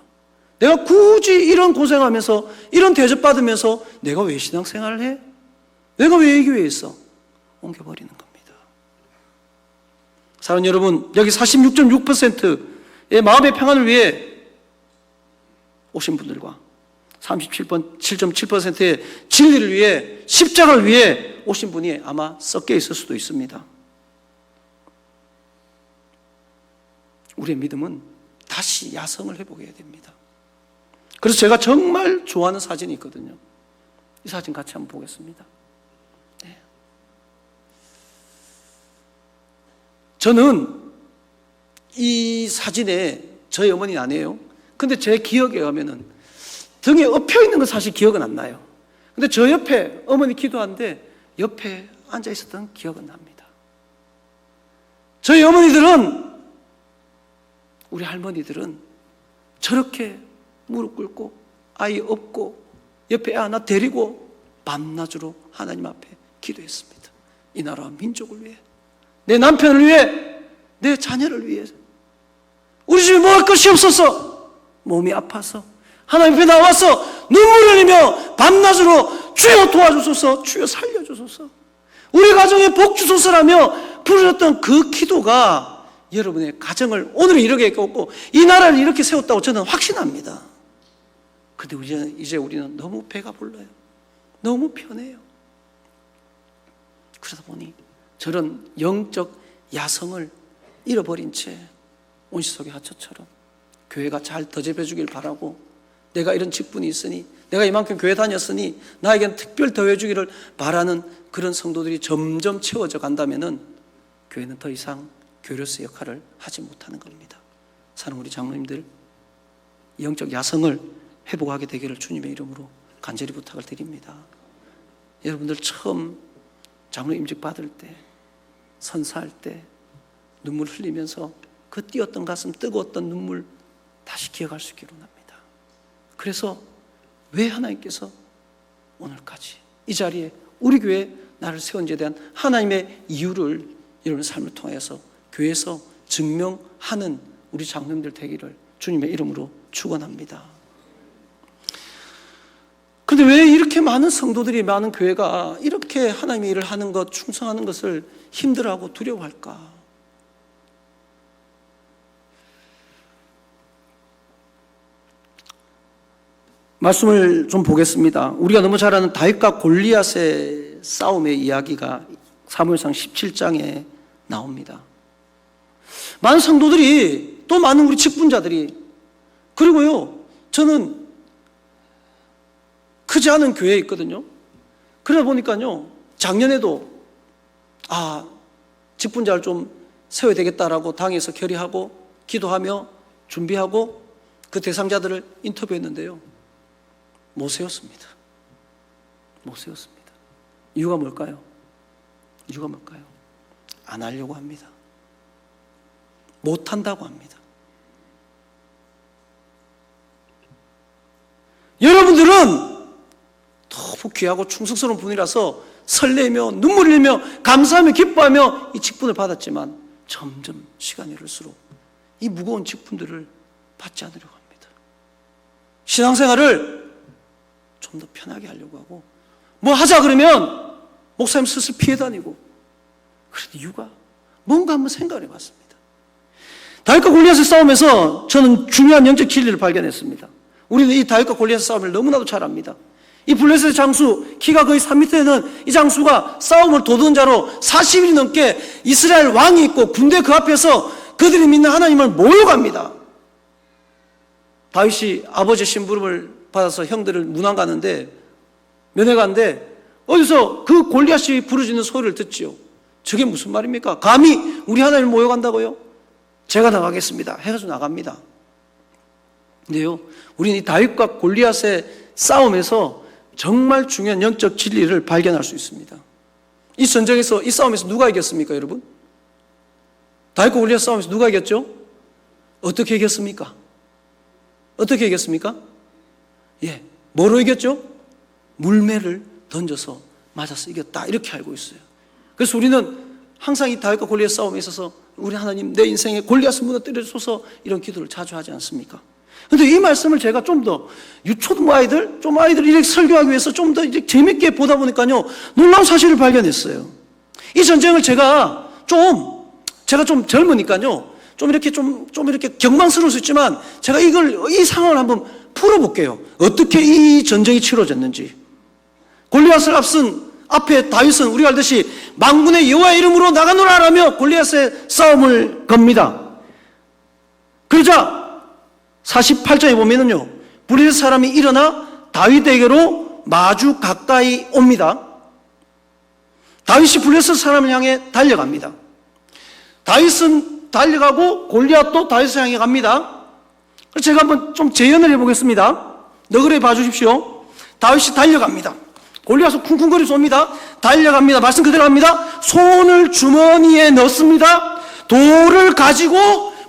내가 굳이 이런 고생하면서 이런 대접받으면서 내가 왜 신앙생활을 해? 내가 왜 이 교회에 있어? 옮겨버리는 겁니다. 사랑하는 여러분, 여기 46.6%의 마음의 평안을 위해 오신 분들과 37.7%의 진리를 위해, 십자가를 위해 오신 분이 아마 섞여 있을 수도 있습니다. 우리의 믿음은 다시 야성을 회복해야 됩니다. 그래서 제가 정말 좋아하는 사진이 있거든요. 이 사진 같이 한번 보겠습니다. 네. 저는 이 사진에 저희 어머니는 아니에요. 근데 제 기억에 의하면은 등에 엎혀 있는 건 사실 기억은 안 나요. 근데 저 옆에 어머니 기도하는데 옆에 앉아 있었던 기억은 납니다. 저희 어머니들은, 우리 할머니들은 저렇게 무릎 꿇고 아이 업고 옆에 애 하나 데리고 밤낮으로 하나님 앞에 기도했습니다. 이 나라와 민족을 위해, 내 남편을 위해, 내 자녀를 위해. 우리 집에 먹을 것이 없어서 몸이 아파서 하나님 앞에 나와서 눈물 흘리며 밤낮으로 주여 도와주소서, 주여 살려주소서, 우리 가정에 복 주소서라며 부르셨던 그 기도가 여러분의 가정을 오늘 이렇게 했고 이 나라를 이렇게 세웠다고 저는 확신합니다. 그런데 이제 우리는 너무 배가 불러요. 너무 편해요. 그러다 보니 저런 영적 야성을 잃어버린 채 온실속의 하천처럼 교회가 잘 더접해 주길 바라고, 내가 이런 직분이 있으니, 내가 이만큼 교회 다녔으니 나에겐 특별 더해 주기를 바라는 그런 성도들이 점점 채워져 간다면은 교회는 더 이상 교류로서의 역할을 하지 못하는 겁니다. 사랑하는 우리 장로님들, 영적 야성을 회복하게 되기를 주님의 이름으로 간절히 부탁을 드립니다. 여러분들 처음 장로 임직 받을 때, 선사할 때 눈물 흘리면서 그 뛰었던 가슴, 뜨거웠던 눈물 다시 기억할 수 있기를 원합니다. 그래서 왜 하나님께서 오늘까지 이 자리에 우리 교회에 나를 세운지에 대한 하나님의 이유를 여러분 삶을 통해서 교회에서 증명하는 우리 장로님들 되기를 주님의 이름으로 축원합니다. 그런데 왜 이렇게 많은 성도들이, 많은 교회가 이렇게 하나님의 일을 하는 것, 충성하는 것을 힘들어하고 두려워할까? 말씀을 좀 보겠습니다. 우리가 너무 잘 아는 다윗과 골리앗의 싸움의 이야기가 사무엘상 17장에 나옵니다. 많은 성도들이, 또 많은 우리 직분자들이, 그리고요, 저는 크지 않은 교회에 있거든요. 그러다 보니까요, 작년에도 직분자를 좀 세워야 되겠다라고 당에서 결의하고 기도하며 준비하고 그 대상자들을 인터뷰했는데요, 못 세웠습니다. 못 세웠습니다. 이유가 뭘까요? 이유가 뭘까요? 안 하려고 합니다. 못한다고 합니다. 여러분들은 너무 귀하고 충성스러운 분이라서 설레며 눈물 흘리며 감사하며 기뻐하며 이 직분을 받았지만 점점 시간이 흐를수록 이 무거운 직분들을 받지 않으려고 합니다. 신앙생활을 좀 더 편하게 하려고 하고 뭐 하자 그러면 목사님 스스로 피해 다니고 그런 이유가 뭔가 한번 생각을 해봤습니다. 다윗과 골리앗의 싸움에서 저는 중요한 영적 진리를 발견했습니다. 우리는 이 다윗과 골리앗의 싸움을 너무나도 잘 압니다. 이 블레셋의 장수, 키가 거의 3m 되는 이 장수가 싸움을 도두는 자로 40일이 넘게 이스라엘 왕이 있고 군대 그 앞에서 그들이 믿는 하나님을 모욕합니다. 다윗이 아버지 심부름을 받아서 형들을 문안 가는데 면회 가는데 어디서 그 골리앗이 부르짖는 소리를 듣지요. 저게 무슨 말입니까? 감히 우리 하나님을 모욕한다고요? 제가 나가겠습니다 해가지고 나갑니다. 근데요, 우리는 이 다윗과 골리앗의 싸움에서 정말 중요한 영적 진리를 발견할 수 있습니다. 이 전쟁에서, 이 싸움에서 누가 이겼습니까, 여러분? 다윗과 골리앗 싸움에서 누가 이겼죠? 어떻게 이겼습니까? 어떻게 이겼습니까? 예, 뭐로 이겼죠? 물매를 던져서 맞아서 이겼다, 이렇게 알고 있어요. 그래서 우리는 항상 이 다윗과 골리앗 싸움에 있어서 우리 하나님, 내 인생에 골리앗을 무너뜨려줘서 이런 기도를 자주 하지 않습니까? 근데 이 말씀을 제가 좀 더 유초등 아이들, 좀 아이들 이렇게 설교하기 위해서 좀 더 이제 재밌게 보다 보니까요, 놀라운 사실을 발견했어요. 이 전쟁을 제가 좀 젊으니까요, 좀 이렇게 경망스러울 수 있지만, 제가 이 상황을 한번 풀어볼게요. 어떻게 이 전쟁이 치러졌는지. 골리앗을 앞선 앞에 다윗은 우리가 알듯이 만군의 여호와의 이름으로 나가노라 라며 골리앗의 싸움을 겁니다. 그러자 48장에 보면은요, 블레셋 사람이 일어나 다윗에게로 마주 가까이 옵니다. 다윗이 블레셋 사람을 향해 달려갑니다. 다윗은 달려가고 골리앗도 다윗을 향해 갑니다. 제가 한번 좀 재현을 해보겠습니다. 너그레 봐주십시오. 다윗이 달려갑니다. 골리앗은 쿵쿵거리면서 옵니다. 달려갑니다. 말씀 그대로 합니다. 손을 주머니에 넣습니다. 돌을 가지고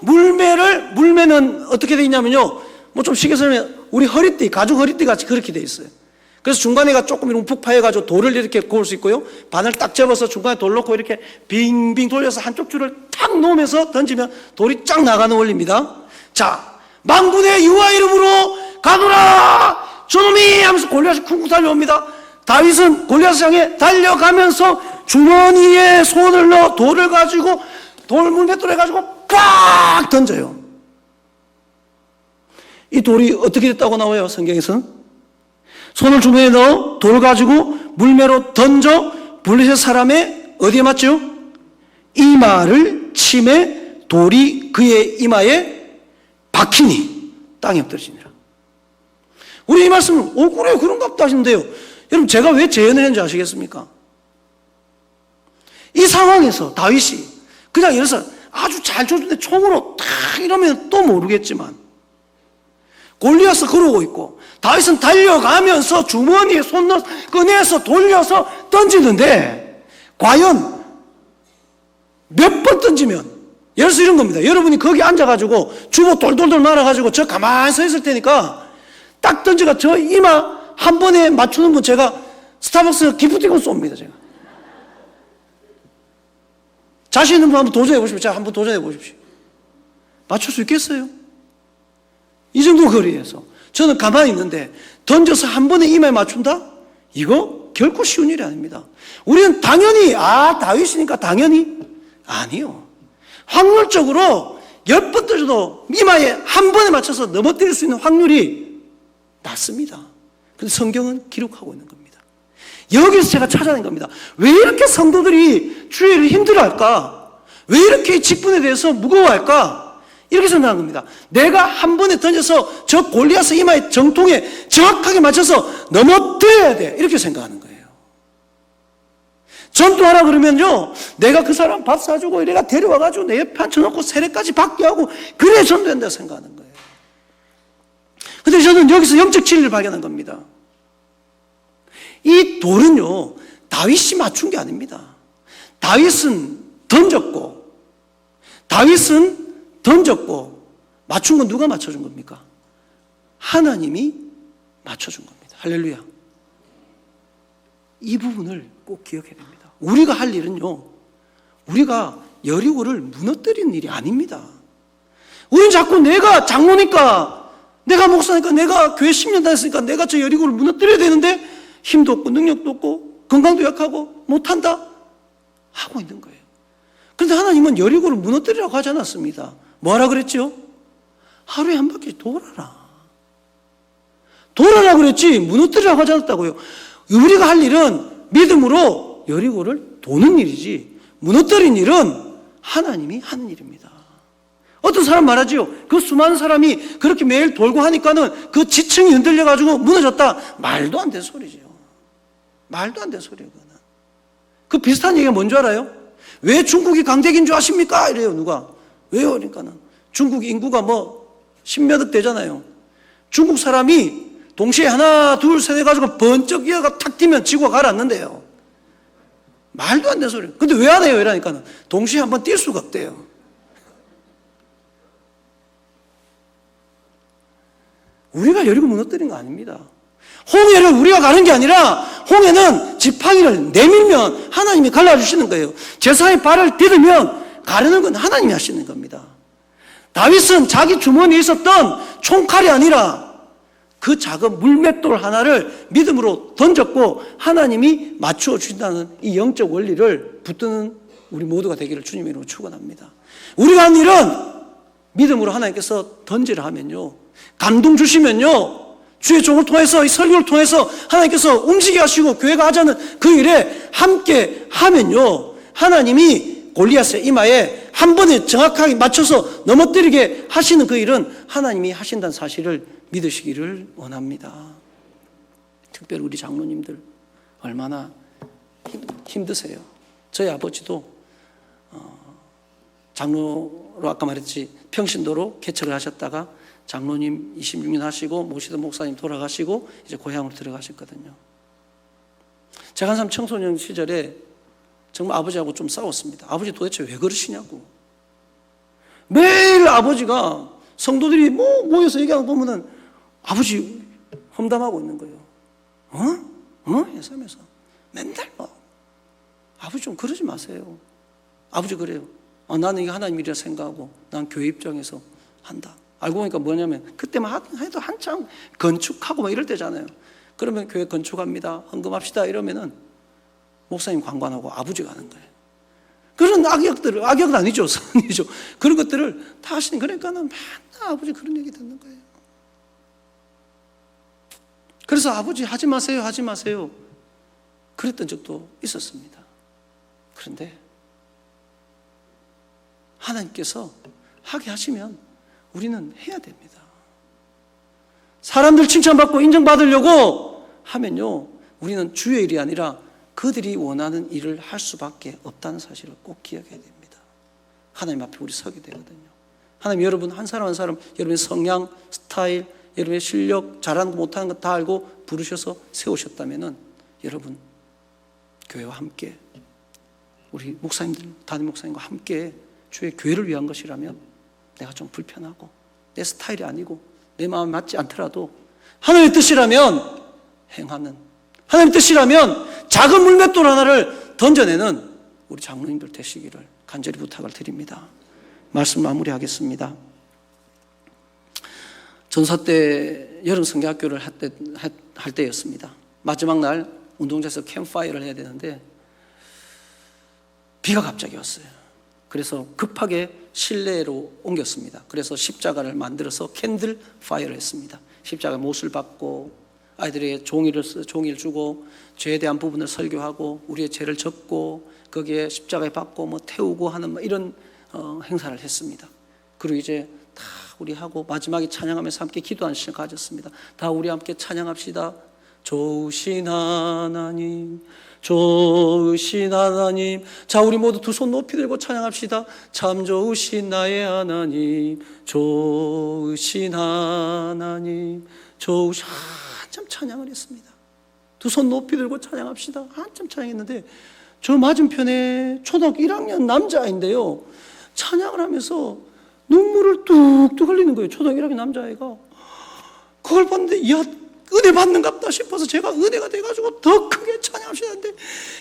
물매는 어떻게 되어 있냐면요, 뭐 좀 쉽게 설명하면 우리 허리띠, 가죽 허리띠 같이 그렇게 되어 있어요. 그래서 중간에가 조금 움푹 파여가지고 돌을 이렇게 고을 수 있고요, 바늘 딱 접어서 중간에 돌 넣고 이렇게 빙빙 돌려서 한쪽 줄을 탁 놓으면서 던지면 돌이 쫙 나가는 원리입니다. 자, 만군의 여호와 이름으로 가노라 저놈이 하면서 골리앗이 쿵쿵 달려옵니다. 다윗은 골리앗을 향해 달려가면서 주머니에 손을 넣어 돌을 가지고 돌물맷돌 해가지고 꽉 던져요. 이 돌이 어떻게 됐다고 나와요, 성경에서는? 손을 주머니에 넣어 돌을 가지고 물매로 던져 블레셋 사람의 어디에 맞죠? 이마를 치매 돌이 그의 이마에 박히니 땅에 엎드러지니라. 우리 이 말씀은 그래요, 그런갑다 하시는데요, 여러분 제가 왜 재현을 했는지 아시겠습니까? 이 상황에서 다윗이 그냥 예를 들어서 아주 잘 줬는데 총으로 탁 이러면 또 모르겠지만, 골리앗은 그러고 있고 다윗은 달려가면서 주머니에 손 넣어서 꺼내서 돌려서 던지는데, 과연 몇 번 던지면, 예를 들어서 이런 겁니다. 여러분이 거기 앉아가지고 주먹 돌돌돌 말아가지고 저 가만히 서 있을 테니까 딱 던져가 저 이마 한 번에 맞추는 분, 제가 스타벅스 기프티콘 쏩니다. 제가 자신 있는 분 한번 도전해 보십시오. 자, 한번 도전해 보십시오. 맞출 수 있겠어요? 이 정도 거리에서 저는 가만히 있는데 던져서 한 번에 이마에 맞춘다? 이거 결코 쉬운 일이 아닙니다. 우리는 당연히 다윗이니까 당연히 아니요. 확률적으로 10번 던져도 이마에 한 번에 맞춰서 넘어뜨릴 수 있는 확률이 낮습니다. 그런데 성경은 기록하고 있는 겁니다. 여기서 제가 찾아낸 겁니다. 왜 이렇게 성도들이 주의를 힘들어할까? 왜 이렇게 이 직분에 대해서 무거워할까? 이렇게 생각한 겁니다. 내가 한 번에 던져서 저 골리앗의 이마의 정통에 정확하게 맞춰서 넘어뜨려야 돼, 이렇게 생각하는 거예요. 전투하라 그러면요, 내가 그 사람 밥 사주고 내가 데려와가지고 내 옆에 앉혀놓고 세례까지 받게 하고 그래야 전투한다 생각하는 거예요. 근데 저는 여기서 영적 진리를 발견한 겁니다. 이 돌은요, 다윗이 맞춘 게 아닙니다. 다윗은 던졌고 맞춘 건 누가 맞춰준 겁니까? 하나님이 맞춰준 겁니다. 할렐루야. 이 부분을 꼭 기억해야 됩니다. 우리가 할 일은요, 우리가 여리고를 무너뜨리는 일이 아닙니다. 우리는 자꾸 내가 장로니까, 내가 목사니까, 내가 교회 10년 다녔으니까 내가 저 여리고를 무너뜨려야 되는데 힘도 없고 능력도 없고 건강도 약하고 못한다 하고 있는 거예요. 그런데 하나님은 여리고를 무너뜨리라고 하지 않았습니다. 뭐하라 그랬죠? 하루에 한 바퀴 돌아라 그랬지 무너뜨리라고 하지 않았다고요. 우리가 할 일은 믿음으로 여리고를 도는 일이지, 무너뜨린 일은 하나님이 하는 일입니다. 어떤 사람 말하지요. 그 수많은 사람이 그렇게 매일 돌고 하니까는 그 지층이 흔들려가지고 무너졌다. 말도 안 되는 소리죠. 말도 안 되는 소리예요. 그 비슷한 얘기가 뭔 줄 알아요? 왜 중국이 강대기인 줄 아십니까? 이래요. 누가? 왜요? 그러니까는 중국 인구가 뭐 10몇억 되잖아요. 중국 사람이 동시에 하나 둘 셋 해가지고 번쩍 기어가 탁 뛰면 지구가 가라앉는데요. 말도 안 되는 소리예요. 근데 왜 안 해요? 이러니까는 동시에 한번 뛸 수가 없대요. 우리가 여리고 무너뜨린 거 아닙니다. 홍해를 우리가 가는 게 아니라 홍해는 지팡이를 내밀면 하나님이 갈라주시는 거예요. 제사의 발을 디디면 가르는 건 하나님이 하시는 겁니다. 다윗은 자기 주머니에 있었던 총칼이 아니라 그 작은 물맷돌 하나를 믿음으로 던졌고 하나님이 맞추어 주신다는 이 영적 원리를 붙드는 우리 모두가 되기를 주님의 이름으로 축원합니다. 우리가 하는 일은 믿음으로 하나님께서 던지라 하면요, 감동 주시면요, 주의 종을 통해서, 이 설교를 통해서 하나님께서 움직여 하시고 교회가 하자는 그 일에 함께 하면요, 하나님이 골리앗의 이마에 한 번에 정확하게 맞춰서 넘어뜨리게 하시는 그 일은 하나님이 하신다는 사실을 믿으시기를 원합니다. 특별히 우리 장로님들 얼마나 힘드세요. 저희 아버지도 장로로 아까 말했지 평신도로 개척을 하셨다가 장로님 26년 하시고 모시던 목사님 돌아가시고 이제 고향으로 들어가셨거든요. 제가 한참 청소년 시절에 정말 아버지하고 좀 싸웠습니다. 아버지 도대체 왜 그러시냐고. 매일 아버지가 성도들이 모여서 얘기하는 거 보면은 아버지 험담하고 있는 거예요. 하면서 맨날 아버지 좀 그러지 마세요. 아버지 그래요. 나는 이게 하나님 일이라 생각하고 난 교회 입장에서 한다. 알고 보니까 뭐냐면 그때만 해도 한창 건축하고 막 이럴 때잖아요. 그러면 교회 건축합니다, 헌금합시다 이러면은 목사님 관관하고 아버지가 하는 거예요. 그런 악역은 아니죠, 선이죠. 그런 것들을 다 하시는, 그러니까는 맨날 아버지 그런 얘기 듣는 거예요. 그래서 아버지 하지 마세요 그랬던 적도 있었습니다. 그런데 하나님께서 하게 하시면 우리는 해야 됩니다. 사람들 칭찬받고 인정받으려고 하면요, 우리는 주의 일이 아니라 그들이 원하는 일을 할 수밖에 없다는 사실을 꼭 기억해야 됩니다. 하나님 앞에 우리 서게 되거든요. 하나님 여러분 한 사람 한 사람 여러분의 성향, 스타일, 여러분의 실력, 잘하는 거 못하는 거 다 알고 부르셔서 세우셨다면은 여러분 교회와 함께 우리 목사님들, 담임 목사님과 함께 주의 교회를 위한 것이라면 내가 좀 불편하고 내 스타일이 아니고 내 마음에 맞지 않더라도 하나님의 뜻이라면 행하는, 하나님의 뜻이라면 작은 물맷돌 하나를 던져내는 우리 장로님들 되시기를 간절히 부탁을 드립니다. 말씀 마무리하겠습니다. 전사 때 여름 성경학교를 할 때였습니다. 마지막 날 운동장에서 캠프파이어를 해야 되는데 비가 갑자기 왔어요. 그래서 급하게 실내로 옮겼습니다. 그래서 십자가를 만들어서 캔들 파이어를 했습니다. 십자가 못을 받고 아이들에게 종이를 주고 죄에 대한 부분을 설교하고 우리의 죄를 졌고 거기에 십자가에 받고 태우고 하는 이런 행사를 했습니다. 그리고 이제 다 우리 하고 마지막에 찬양하면서 함께 기도하는 시간을 가졌습니다. 다 우리 함께 찬양합시다. 좋으신 하나님, 좋으신 하나님. 자, 우리 모두 두 손 높이 들고 찬양합시다. 참 좋으신 나의 하나님, 좋으신 하나님, 한참 찬양을 했습니다. 두 손 높이 들고 찬양합시다. 한참 찬양했는데 저 맞은편에 초등학교 1학년 남자아이인데요, 찬양을 하면서 눈물을 뚝뚝 흘리는 거예요. 초등학교 1학년 남자아이가. 그걸 봤는데 야, 은혜 받는갑다 싶어서 제가 은혜가 돼가지고 더 크게 찬양하시는데,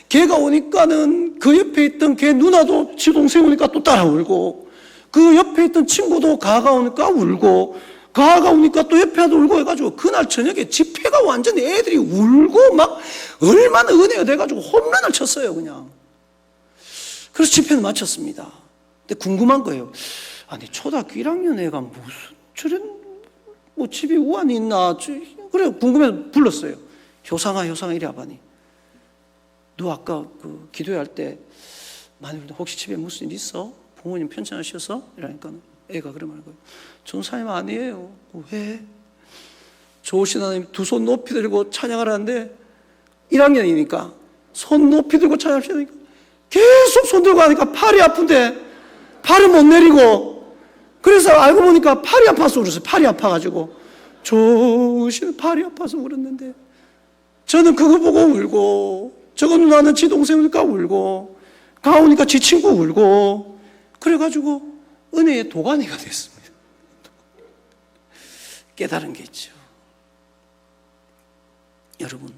걔가 오니까는 그 옆에 있던 걔 누나도 지 동생 오니까 또 따라 울고, 그 옆에 있던 친구도 가가 오니까 울고, 가가 오니까 또 옆에 아도 울고 해가지고 그날 저녁에 집회가 완전히 애들이 울고 막 얼마나 은혜가 돼가지고 홈런을 쳤어요 그냥. 그래서 집회는 마쳤습니다. 근데 궁금한 거예요. 아니 초등학교 1학년 애가 무슨 저런 뭐 집에 우환이 있나, 그래 궁금해서 불렀어요. 효상아 이리 와봐니. 너 아까 그 기도회 할 때 많이 혹시 집에 무슨 일 있어? 부모님 편찮으셔서? 이러니까 애가 그러는 거예요. 전사님 아니에요. 왜? 좋으신 하나님 두 손 높이 들고 찬양을 하는데 1학년이니까 손 높이 들고 찬양하시니까 계속 손 들고 하니까 팔이 아픈데 팔을 못 내리고, 그래서 알고 보니까 팔이 아파서 울었어요. 팔이 아파가지고 좋으신 팔이 아파서 울었는데, 저는 그거 보고 울고, 저거 누나는 지 동생이니까 울고, 가오니까 지 친구 울고, 그래가지고 은혜의 도가니가 됐습니다. 깨달은 게 있죠. 여러분,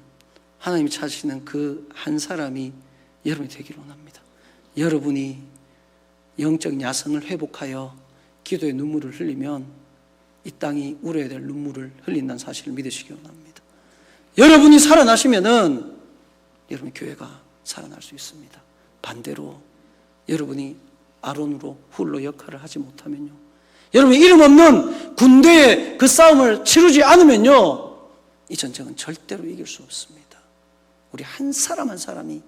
하나님이 찾으시는 그 한 사람이 여러분이 되기를 원합니다. 여러분이 영적 야성을 회복하여 기도의 눈물을 흘리면 이 땅이 울어야 될 눈물을 흘린다는 사실을 믿으시기 원합니다. 여러분이 살아나시면은 여러분 교회가 살아날 수 있습니다. 반대로 여러분이 아론으로 훌로 역할을 하지 못하면요, 여러분 이름 없는 군대의 그 싸움을 치르지 않으면요, 이 전쟁은 절대로 이길 수 없습니다. 우리 한 사람 한 사람이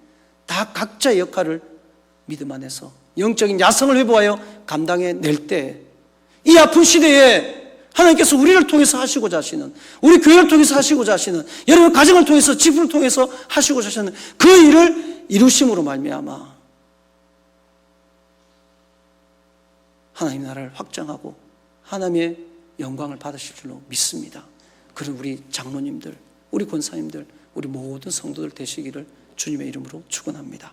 다 각자의 역할을 믿음 안에서 영적인 야성을 회복하여 감당해낼 때, 이 아픈 시대에 하나님께서 우리를 통해서 하시고자 하시는, 우리 교회를 통해서 하시고자 하시는, 여러분 가정을 통해서, 집을 통해서 하시고자 하시는 그 일을 이루심으로 말미암아 하나님의 나라를 확장하고 하나님의 영광을 받으실 줄로 믿습니다. 그런 우리 장로님들, 우리 권사님들, 우리 모든 성도들 되시기를 주님의 이름으로 축원합니다.